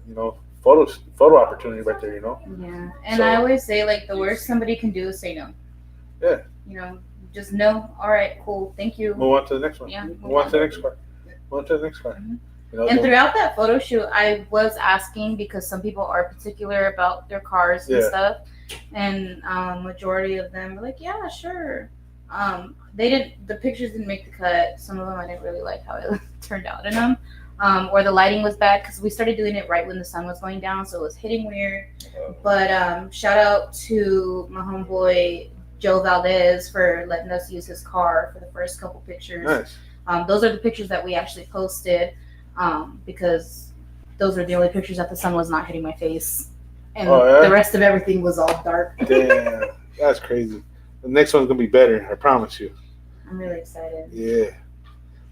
photo opportunity right there. Yeah, and So- I always say like the worst somebody can do is say no. Yeah. Just no. All right, cool, thank you. Move on to the next one. Yeah, Move on to the next car. Move on to the next car. Mhm. You know, And so- throughout that photo shoot, I was asking because some people are particular about their cars and Yeah. stuff, and majority of them were like, "Yeah, sure." The pictures didn't make the cut. Some of them I didn't really like how it turned out in them, or the lighting was bad because we started doing it right when the sun was going down, so it was hitting weird. But shout out to my homeboy Joe Valdez for letting us use his car for the first couple pictures. nice. Those are the pictures that we actually posted because those are the only pictures that the sun was not hitting my face. And Oh, yeah? the rest of everything was all dark. Damn, that's crazy. The next one's gonna be better. I promise you. I'm really excited. Yeah.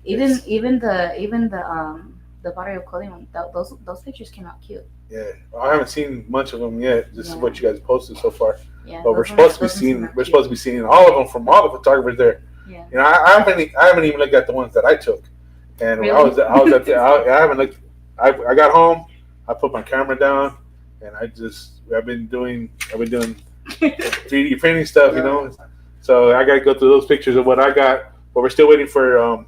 Even the Barrio Clothing one, those pictures came out cute. Yeah. I haven't seen much of them yet. This is Yeah. what you guys posted so far. Yeah, But we're those supposed to be ones seeing. came out We're cute. supposed to be seeing all of them from all the photographers there. Yeah. I haven't even looked at the ones that I took. And Really? I was at the. I haven't looked. I got home. I put my camera down, and I've been doing 3D printing stuff. So I got to go through those pictures of what I got. But we're still waiting for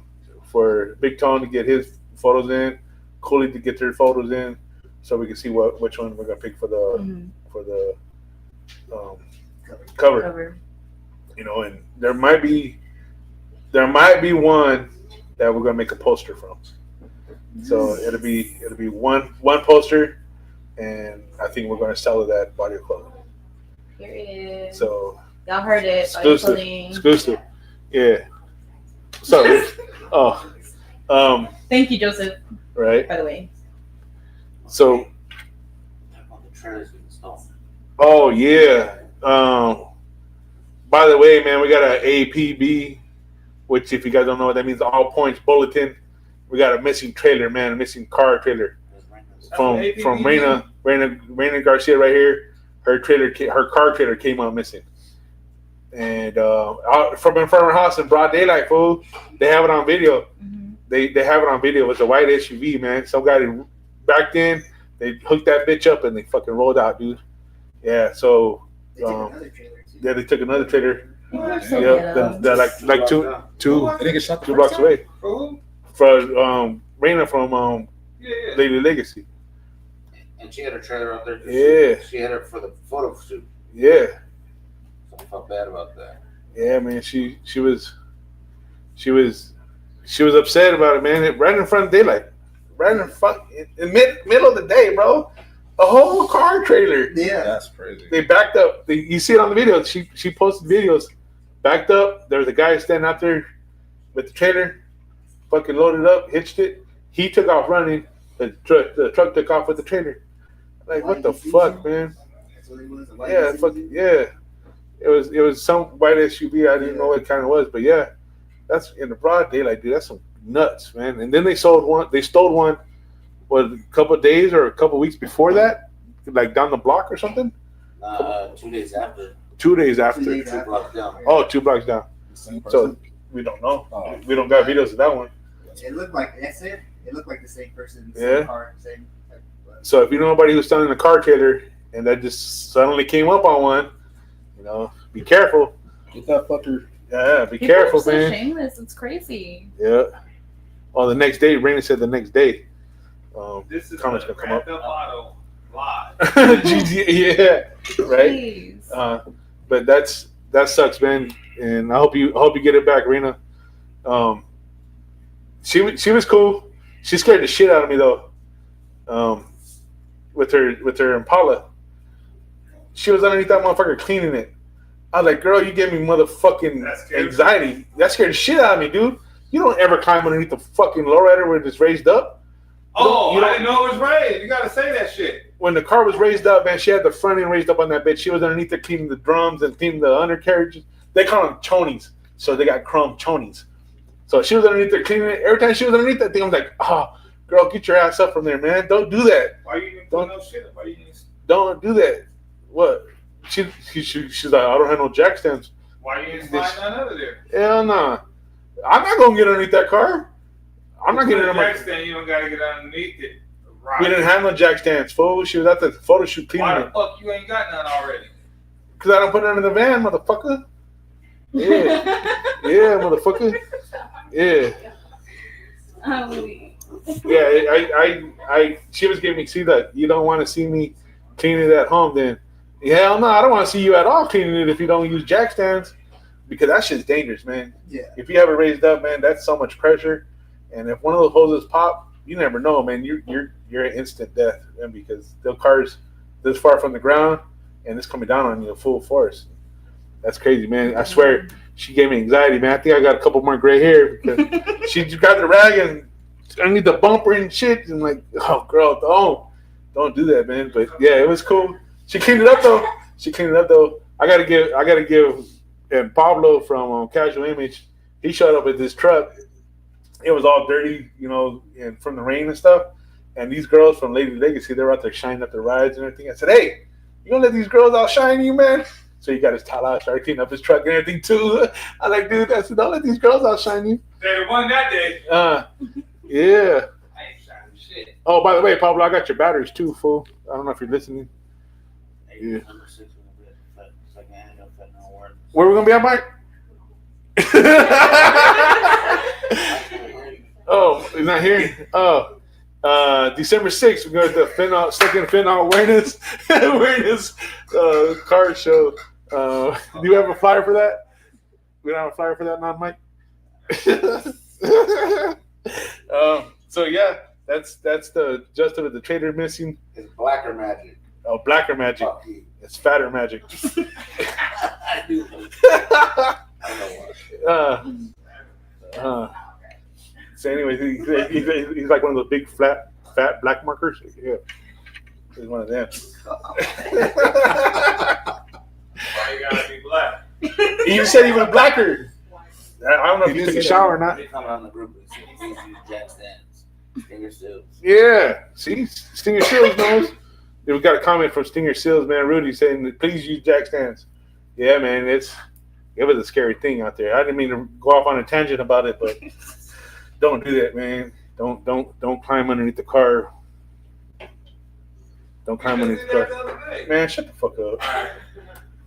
Big Tone to get his photos in, Cooley to get their photos in, so we can see which one we're gonna pick for the cover. You know, and there might be one that we're gonna make a poster from. So it'll be one poster, and I think we're gonna sell it at Body of Clothing. Period. So Y'all heard it. exclusive, yeah. So, Thank you, Joseph. right. By the way. So, oh yeah. By the way, man, we got an APB, which if you guys don't know what that means, all points bulletin. We got a missing trailer, man, a missing car trailer from Reina Garcia right here. Her car trailer came out missing. And from in front of her house in broad daylight, fool. They have it on video. Mm-hmm. They have it on video. It was a white SUV, man. Some guy backed in. They hooked that bitch up and they fucking rolled out, dude. Yeah. So They took another trailer too. yeah, they took another trailer. So Yeah, they're like two blocks away. Who? For Reina from Yeah. Lady Legacy. And she had her trailer out there. Yeah. She had her for the photo shoot. Yeah. So I felt bad about that. Yeah, man. She was upset about it, man. Right in front of daylight. Right in middle of the day, bro. A whole car trailer. Yeah. That's crazy. They backed up. You see it on the video. She posted videos. Backed up. There was a guy standing out there with the trailer. Fucking loaded up, hitched it. He took off running. The truck took off with the trailer. Like, what the fuck, man? That's what it was. a white Yeah, SUV. fucking yeah. It was some white SUV. I didn't know what kind it was, but yeah, that's in the broad daylight, dude. That's some nuts, man. And then they stole one. What, a couple of days or a couple of weeks before that, like down the block or something. 2 days after. 2 days after. 2 days 2 blocks down. Oh, 2 blocks down. Same person. So we don't know. Oh. We don't got videos of that one. It looked like that's it. It looked like the same person, same Yeah. car, same. But So if you know nobody who's selling a car trailer and that just suddenly came up on one, you know, be careful. Get that fucker. Yeah, be People careful, are so man. shameless. It's crazy. Yeah. Oh, the next day, Raina said the next day. This is Comments a gonna come up. Grand Theft Auto live. GTA, yeah, right. Please. But that sucks, man. And I hope you get it back, Rena. She was cool. She scared the shit out of me though. With her Impala, she was underneath that motherfucker cleaning it. I was like, girl, you gave me motherfucking That scared anxiety. That scared the shit out of me, dude. You don't ever climb underneath the fucking lowrider when it's raised up. Oh, You don't- I didn't know it was raised. You gotta say that shit. When the car was raised up, man, she had the front end raised up on that bitch. She was underneath it cleaning the drums and cleaning the undercarriages. They call them chonies, so they got chrome chonies. So she was underneath there cleaning it. Every time she was underneath that thing, I was like, oh, girl, get your ass up from there, man. Don't do that. Why you didn't put no shit up? Why you didn't? Don't do that. What? She's like, I don't have no jack stands. Why you didn't slide none under there? Hell nah. I'm not gonna get underneath that car. I'm not getting Put a on my. jack stand. You don't gotta get underneath it. Right. We didn't have no jack stands, fool. She was at the photo shoot cleaning Why the it. fuck you ain't got none already? Cause I don't put it under the van, motherfucker. Yeah, yeah, motherfucker. Yeah. Yeah, she was giving me, see that you don't want to see me cleaning it at home, then hell no, I don't want to see you at all cleaning it if you don't use jack stands, because that shit's dangerous, man. yeah. If you have it raised up, man, that's so much pressure, and if one of those hoses pop, you never know, man. You're at instant death, man, because the car's this far from the ground and it's coming down on you full force. That's crazy, man. I swear, she gave me anxiety, man. I think I got a couple more gray hair because she got the rag and underneath the bumper and shit, and like, oh, girl, don't do that, man. But yeah, it was cool. She cleaned it up though. I gotta give, and Pablo from Casual Image, he showed up with this truck. It was all dirty, you know, and from the rain and stuff. And these girls from Lady Legacy, they were out there shining up their rides and everything. I said, hey, you gonna let these girls outshine you, man? So he got his towel out, started cleaning up his truck and everything too. I like, dude, I said, don't let these girls outshine you. They won that day. Yeah. I ain't shining shit. Oh, by the way, Pablo, I got your batteries too, fool. I don't know if you're listening. Yeah. Number 6 will be at second hand of that no word. Where we gonna be at, Mike? Oh, he's not here. Oh, December 6th, we're going to the second fentanyl awareness card show. Do you have a flyer for that? We don't have a flyer for that, non-Mike. So yeah, that's the Justin with the trader missing. It's blacker magic. Oh, blacker magic. Fuck you. It's fatter magic. I do. I don't know. So anyway, he's like one of those big fat black markers. Yeah, he's one of them. Why you gotta be black? He said he was blacker. I don't know if he took a shower or not. They come out in the group and say, please use Jack Stands. Stinger Seals. Yeah, see, Stinger Seals knows. We got a comment from Stinger Seals, man. Rudy saying, please use Jack Stands. Yeah, man, it was a scary thing out there. I didn't mean to go off on a tangent about it, but don't do that, man. Don't climb underneath the car. Don't climb underneath the car. Man, shut the fuck up.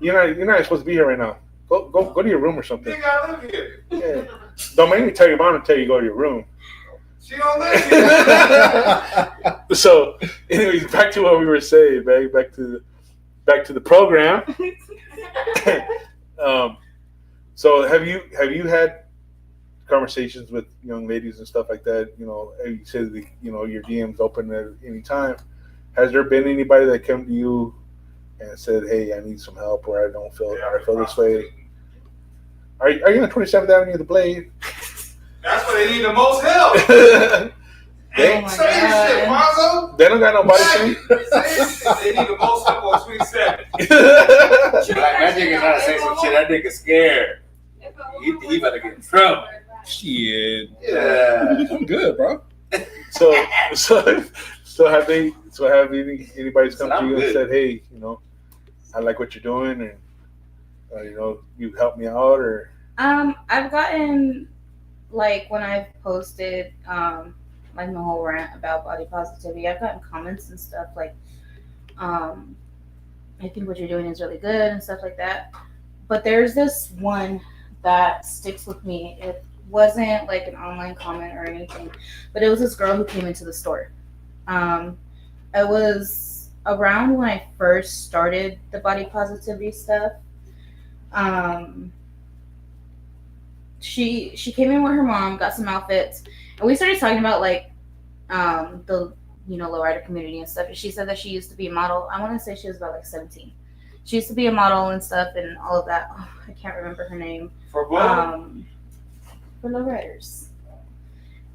You're not supposed to be here right now. Go to your room or something. Nigga, I live here. Yeah. Don't make me tell your mom to tell you to go to your room. She don't live here. So, anyways, back to what we were saying, man. Back to the program. So have you had conversations with young ladies and stuff like that? You know, you said your DM's open at any time. Has there been anybody that came to you and said, "Hey, I need some help," or I feel this way? Are you on 27th Avenue, the Blade? That's where they need the most help. They, my Say your God. shit, Monzo. they don't got nobody saying. They need the most help on 27. That nigga trying to say some shit. That nigga scared. He better get in trouble. Shit. Yeah. I'm good, bro. So have anybody's come to you and said, "Hey, I like what you're doing, and you help me out," or I've gotten, like, when I've posted like my whole rant about body positivity, I've gotten comments and stuff like, I think what you're doing is really good and stuff like that. But there's this one that sticks with me. It wasn't like an online comment or anything, but it was this girl who came into the store. It was around when I first started the body positivity stuff. She came in with her mom, got some outfits, and we started talking about like the lowrider community and stuff. And she said that she used to be a model. I want to say she was about like 17. She used to be a model and stuff and all of that. Oh, I can't remember her name. For what? For lowriders.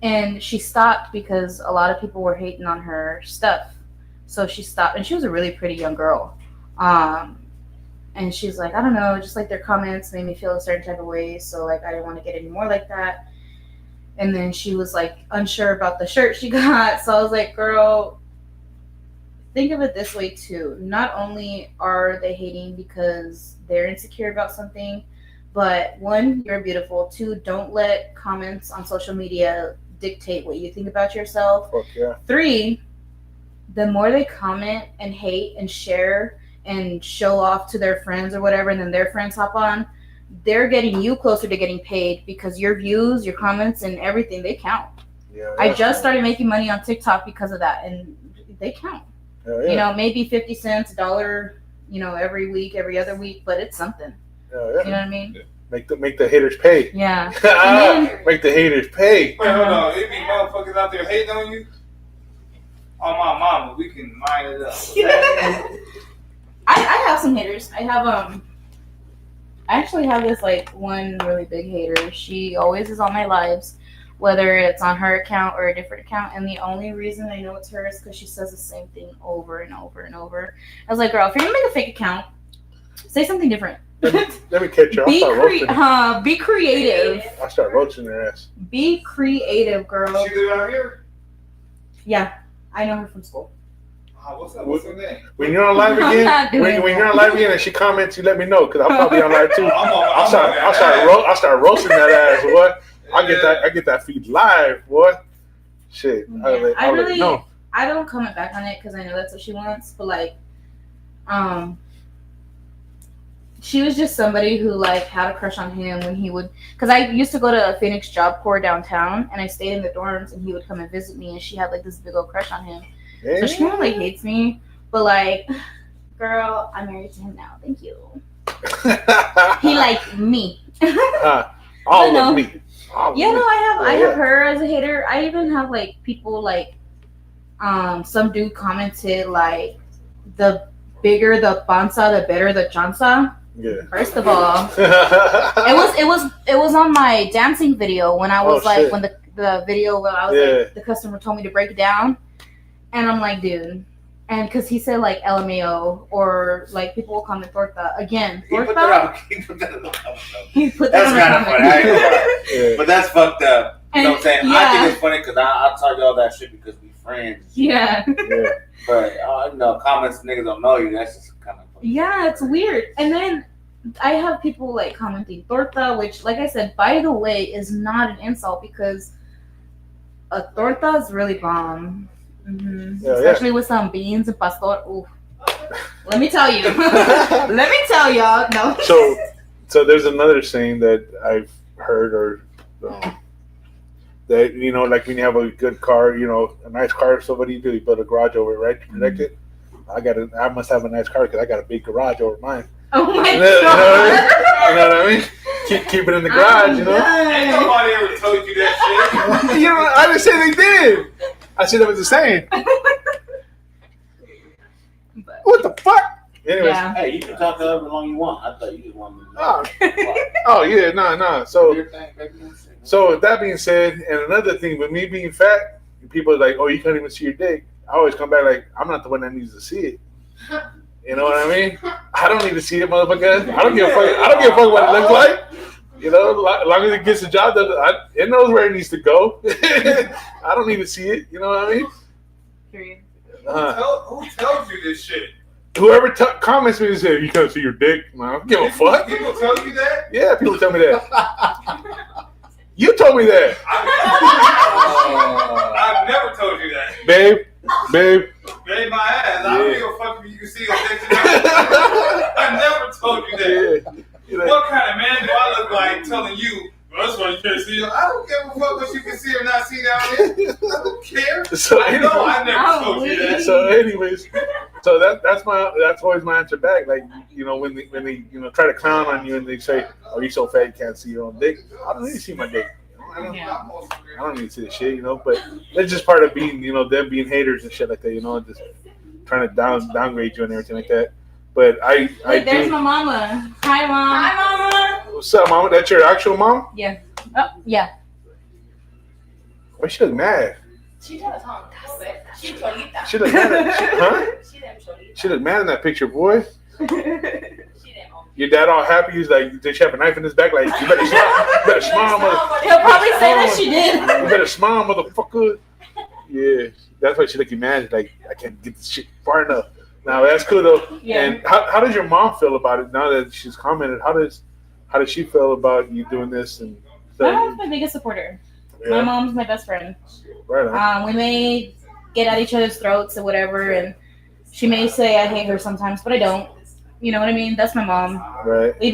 And she stopped because a lot of people were hating on her stuff. So she stopped, and she was a really pretty young girl. And she's like, I don't know, just like their comments made me feel a certain type of way. So like, I didn't want to get any more like that. And then she was like unsure about the shirt she got. So I was like, girl, think of it this way too. Not only are they hating because they're insecure about something, but one, you're beautiful. Two, don't let comments on social media dictate what you think about yourself. fuck yeah. Three, the more they comment and hate and share and show off to their friends or whatever, and then their friends hop on, they're getting you closer to getting paid because your views, your comments, and everything, they count. Yeah, I just started making money on TikTok because of that, and they count. yeah. Maybe 50 cents, $1, every week, every other week, but it's something. Yeah. You know what I mean? Make the haters pay. Yeah. then- Make the haters pay. Wait, hold on. It be motherfuckers out there hating on you. On my mama, we can line it up. I have some haters. I actually have this like one really big hater. She always is on my lives, whether it's on her account or a different account. And the only reason I know it's her is because she says the same thing over and over and over. I was like, girl, if you're gonna make a fake account, say something different. Let me catch you. Be creative. I'll start roasting their ass. Be creative, girl. She live out here? Yeah, I know her from school. What's up? What's her name? When you're on live I'm again, not doing when you're on live again and she comments, you let me know because I'll probably be on live too. I'll I'm start roasting that ass, boy. I get that feed live, boy. Shit, Yeah, I'll let you know. I don't comment back on it because I know that's what she wants. But like, she was just somebody who like had a crush on him when he would, because I used to go to a Phoenix Job Corps downtown, and I stayed in the dorms, and he would come and visit me, and she had like this big old crush on him. So she kind of like hates me, but like, girl, I'm married to him now. Thank you. He liked me. All no. of me. All of Yeah, me. no, I Yeah. have her as a hater. I even have like people like, some dude commented like, the bigger the panza, the better the chanza. Yeah. First of all, it was on my dancing video when I was Oh, like shit. when the video where I was Yeah. like the customer told me to break it down, and I'm like, dude, and because he said like LMAO or like people will comment torta again. He put Torta. that on. He put that on the comment. He put That's that kind of on funny. I ain't the gonna lie. comment. Yeah. But that's fucked up. You know what I'm saying? I Yeah. think it's funny because I'll tell y'all that shit because we friends. Yeah. Yeah. But comments niggas don't know you. That's just kind of funny. Yeah, it's weird. And then I have people like commenting torta, which, like I said, by the way, is not an insult because a torta is really bomb. Yeah, Especially with some beans and pastor. Ooh. Let me tell you. Let me tell y'all. No. So there's another saying that I've heard, or that like when you have a good car, a nice car. So what do? You build a garage over it, right, to protect it. I must have a nice car because I got a big garage over mine. Oh my You know god. what I mean? Keep it in the garage, Ain't nobody ever told you that shit. I didn't say they did. I said that was the same. But, What the fuck? Anyways. yeah. Hey, you can talk however long you want. I thought you just wanted to Oh. know. Oh yeah, no. So Your thing, baby. So with that being said, and another thing, with me being fat, people are like, "Oh, you can't even see your dick." I always come back like, "I'm not the one that needs to see it." You know what I mean? I don't need to see it, motherfucker. I don't give a fuck. I don't give a fuck what it looks like. As long as it gets the job done, it knows where it needs to go. I don't need to see it. You know what I mean? Period. Who tells you this shit? Whoever comments me and says, "You can't see your dick," I don't give a fuck. People tell you that? Yeah, people tell me that. You told me that, I've never told you that. babe. Babe my ass. I don't Yeah. give a fuck if you can see your dick or not. I never told you that. Yeah. You're like, What kind of man do I look like telling you, well, that's why you can't see it? I don't give a fuck what you can see or not see down here. I don't care. So I know I never told you that. So anyways, that's always my answer back. Like, when they try to clown on you and they say, "Oh, you're so fat you can't see your own dick." I don't need to see my dick. I don't need to see the shit, but that's just part of being, them being haters and shit like that, just trying to downgrade you and everything like that. But I There's do. my mama. Hi, mom. Hi, mama. What's up, mama? That's your actual mom? Yeah. Oh, yeah. Why she look mad? She does, huh? She solita. She look mad. Huh? She them solita. She look mad in that picture, boy. She them Your dad all happy. He's like, did she have a knife in his back? Like, you better smile. You better smile, motherfucker. He'll probably say that she did. You better smile, motherfucker. Yeah, that's why she looking mad. Like, I can't get this shit far enough. Now that's cool though. Yeah. And how does your mom feel about it now that she's commented? How does she feel about you doing this? And My mom's my biggest supporter. My yeah, mom's my best friend. right on. We may get at each other's throats or whatever, and she may say I hate her sometimes, but I don't. You know what I mean? That's my mom. Right. We've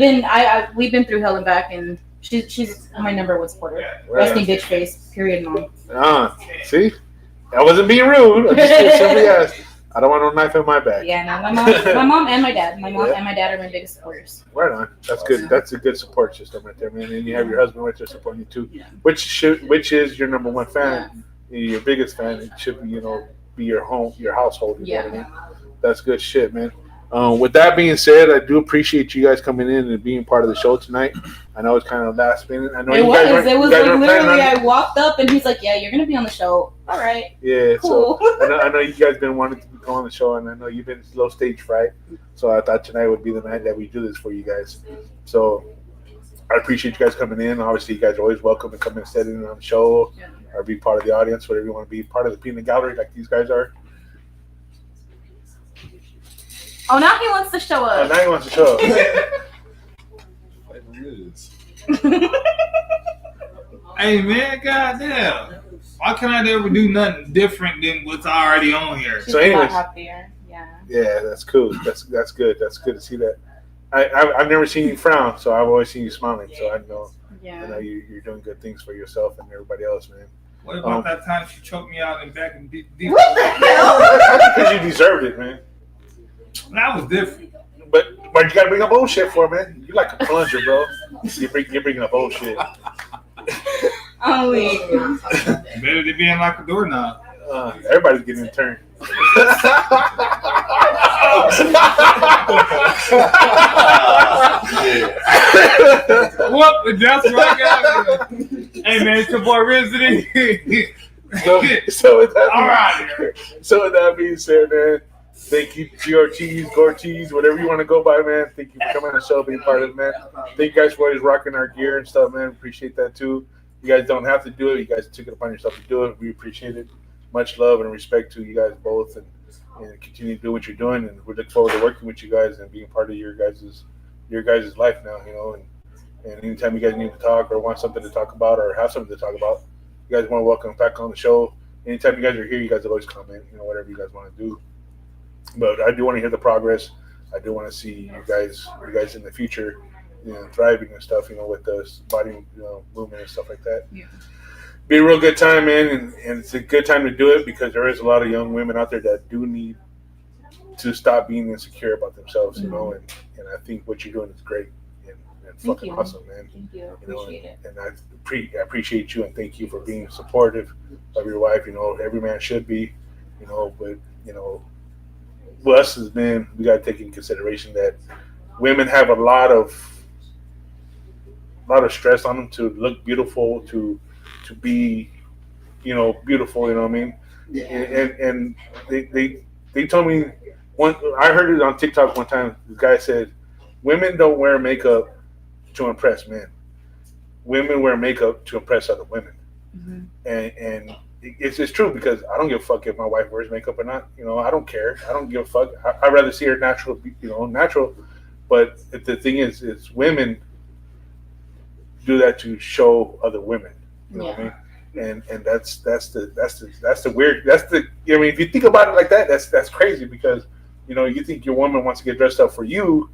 been through hell and back, and she's my number one supporter. Right. Resting bitch face. Period, mom. See, I wasn't being rude. I just simply asked. I don't want no knife in my back. Yeah, no, my mom and my dad. My mom and my dad are my biggest supporters. Right on. That's good. That's a good support system right there, man. And you have your husband right there supporting you too. Yeah. Which is your number one fan, your biggest fan. It should be, be your home, your household. You know what I mean? That's good shit, man. With that being said, I do appreciate you guys coming in and being part of the show tonight. I know it's kind of last minute. I know It you guys was. It was like weren't planning literally. on I walked up and he's like, "Yeah, you're gonna be on the show." All right. Yeah, Cool. so I know you guys been wanting to go on the show, and I know you've been low stage fright. So I thought tonight would be the night that we do this for you guys. So I appreciate you guys coming in. Obviously, you guys are always welcome to come and sit in on the show or be part of the audience, whatever you want to be, part of the peanut gallery like these guys are. Oh, now he wants to show Oh, up. now he wants to show up. Hey man, goddamn. Why can't I never do nothing different than what's already on here? She's So a lot anyways. happier. Yeah. Yeah, that's cool. That's good. That's good to see that. I've never seen you frown, so I've always seen you smiling. So I know, Yeah. you're doing good things for yourself and everybody else, man. What about that time she choked me out and back and deep? What the hell? That's because you deserved it, man. That was different. But you gotta bring up old shit for it, man. You like a plunger, bro. You're bringing up old shit. Oh wait. Better than being like a doorknob. Everybody's getting a turn. What? That's what I got. Hey man, it's your boy Rizzy. So with that, All right. So with that being said, man, thank you, Gore Cheese, whatever you want to go by, man. Thank you for coming on the show, being part of it, man. Thank you guys for always rocking our gear and stuff, man. Appreciate that too. You guys don't have to do it. You guys took it upon yourself to do it. We appreciate it. Much love and respect to you guys both, and continue to do what you're doing. And we look forward to working with you guys and being part of your guys' life now. You know, and anytime you guys need to talk or want something to talk about or have something to talk about, you guys want to welcome back on the show. Anytime you guys are here, you guys always comment. You know, whatever you guys want to do. But I do want to hear the progress. I do want to see you guys in the future, you know, thriving and stuff. You know, with the body, movement and stuff like that. Yeah. Be a real good time, man, and it's a good time to do it because there is a lot of young women out there that do need to stop being insecure about themselves, you know, and I think what you're doing is great and fucking awesome, man. Thank you. Appreciate it. And I appreciate you and thank you for being supportive of your wife. You know, every man should be, you know, but, you know, us as men, we got to take in consideration that women have a lot of stress on them to look beautiful, to be, you know, beautiful, you know what I mean? Yeah. And they told me I heard it on TikTok one time. This guy said, women don't wear makeup to impress men. Women wear makeup to impress other women. Mm-hmm. And it's true because I don't give a fuck if my wife wears makeup or not. You know, I don't care. I don't give a fuck. I'd rather see her natural. But the thing is women do that to show other women. You know what I mean? And that's the weird. I mean, if you think about it like that, that's crazy because, you know, you think your woman wants to get dressed up for you,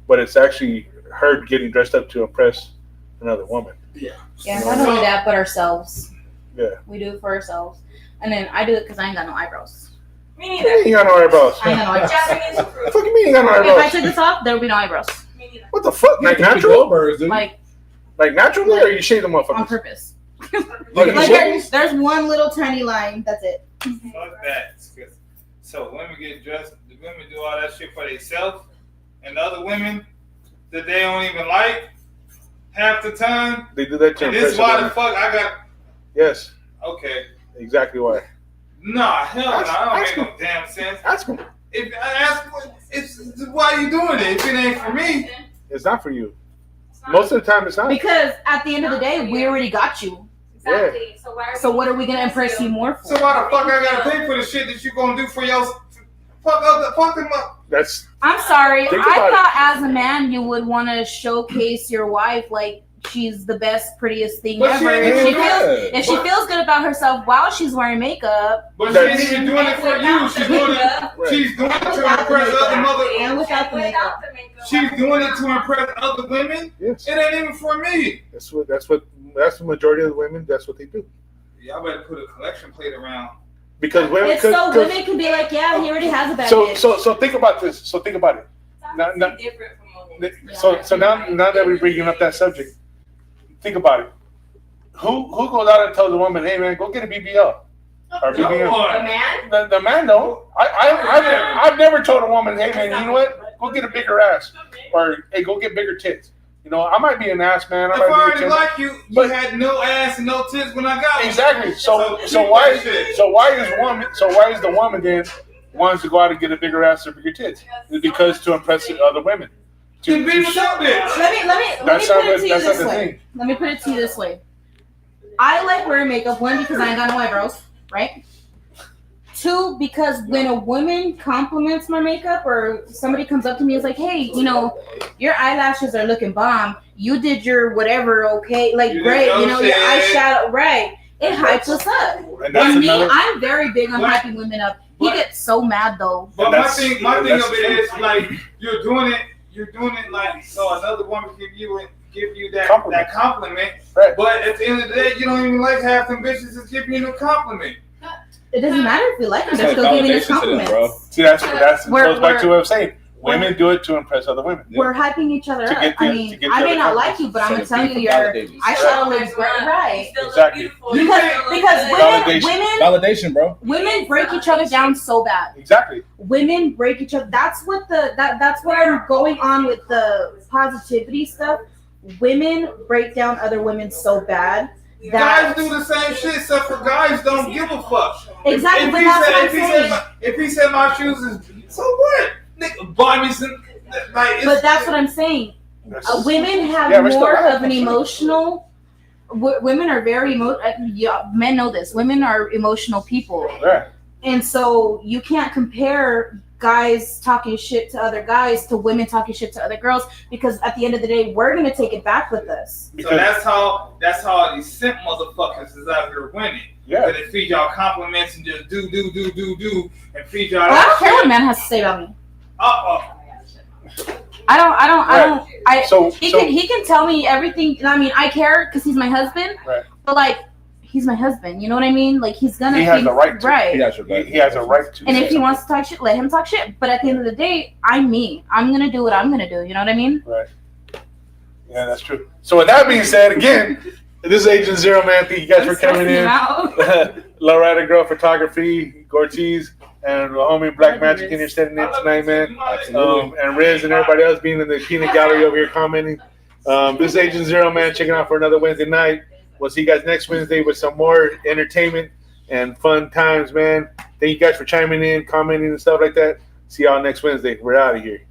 but it's actually her getting dressed up to impress another woman. Yeah, not only that, but ourselves. Yeah. We do it for ourselves. And then I do it because I ain't got no eyebrows. Me You neither. ain't got no eyebrows. I ain't got no eyebrows. Japanese What fruit. the fuck you mean you ain't got no If I eyebrows? took this off, there would be no eyebrows. Me neither. What the fuck? Like natural? Like, Like naturally, or you shave them on motherfuckers? purpose. Like, Like there's one little tiny line. That's it. Fuck that. So women get dressed, the women do all that shit for themselves, and the other women that they don't even like half the time. They do that to And impress this is why other the fuck I got. Yes, Okay. exactly why. Nah, hell no. Ask- I don't ask make no damn sense. Ask them. If I ask, it's why you doing it? If it ain't for me, It's not for you. Most of the time, it's not. Because at the end of the day, we already got you. Exactly. So why? So what are we gonna impress you more so for? why the fuck I gotta pay for the shit that you gonna do for your fuck them up? That's I'm sorry. Think I about thought as a man you would want to showcase your wife like she's the best, prettiest thing But she ever. ain't even If she feels good about herself while she's wearing makeup, But she ain't even doing it for you. She's doing it. Right. She's doing it to Without the impress other makeup. mother. and without the makeup. Without the makeup. She's doing it to impress other women. yes. It ain't even for me. That's the majority of the women. That's what they do. Y'all better put a collection plate around. Because women. It's so women can be like, yeah, he already has a bad bitch. So think about this. So think about it. It's No. different from women. So now that we're bringing up that subject, think about it. Who goes out and tells a woman, "Hey man, go get a BBL"? Or No BBL? A one. man? The man don't. I've never told a woman, "Hey man, you know what? Go get a bigger ass," or "Hey, go get bigger tits." You know, I might be an ass man. If I I might be a already tit. like you, you But- had no ass and no tits when I got you. Exactly. So keep why that shit. is the woman then wants to go out and get a bigger ass or bigger tits? It's because to impress other women. Then be with that bitch. Let me That's put not it to you that's not this the way. thing. Let me put it to you this way. I like wearing makeup, one, because I ain't got no eyebrows, right? Two, because when a woman compliments my makeup or somebody comes up to me and is like, hey, you know, your eyelashes are looking bomb. You did your whatever, okay? Like, You did great, your you know, your shit. eyeshadow, right. It hypes us up. And that's And me, another. I'm very big on But- hyping women up. He but- gets so mad, though. But And my that's- thing of it is like you're doing it you're doing it like so another woman give you that Compliment. that compliment. Right. But at the end of the day, you don't even like half them bitches that's giving you a compliment. It doesn't matter if you like them; It's they're like still giving you validation to them, compliments. bro. See, that's We're- goes back to we're- what I'm saying. Women do it to impress other women. We're hyping each other To up. get the- I to mean, get I the may other not like you, but I'm gonna tell you, I shall live great, right? Exactly. Because Validation. Validation, bro. women break each other down so bad. Exactly. Women break each other. That's what that's what I'm going on with the positivity stuff. Women break down other women so bad Guys that do the same shit, except for guys don't give a fuck. exactly. If But he that's said, what I'm if he saying. said, if he said my shoes is so what? Nigga, buy me some. Like, it's, But that's what I'm saying. Women have Yeah, we're still more right. of an emotional. Women are very men know this. Women are emotional people, Yeah. and so you can't compare guys talking shit to other guys to women talking shit to other girls, because at the end of the day, we're gonna take it back with us. So that's how these simp motherfuckers is out here winning. Yeah. That they feed y'all compliments and just do and feed y'all. Well, I don't care what a man has to say about me. So He can tell me everything. I mean, I care because he's my husband. Right. But like, he's my husband. You know what I mean? Like, he's gonna. He has the right to. Right. He has your back. He has a right to. And if he wants to talk shit, let him talk shit. But at the end of the day, I'm me. I'm gonna do what I'm gonna do. You know what I mean? Right. Yeah, that's true. So with that being said, again, this is Agent Zero, man. Thank you guys for coming in. Lowrider Girl Photography, Gortiz, and the homie Black Magic in here standing in tonight, man. And Riz and everybody else being in the peanut gallery over here commenting. This is Agent Zero, man, checking out for another Wednesday night. We'll see you guys next Wednesday with some more entertainment and fun times, man. Thank you guys for chiming in, commenting, and stuff like that. See y'all next Wednesday. We're out of here.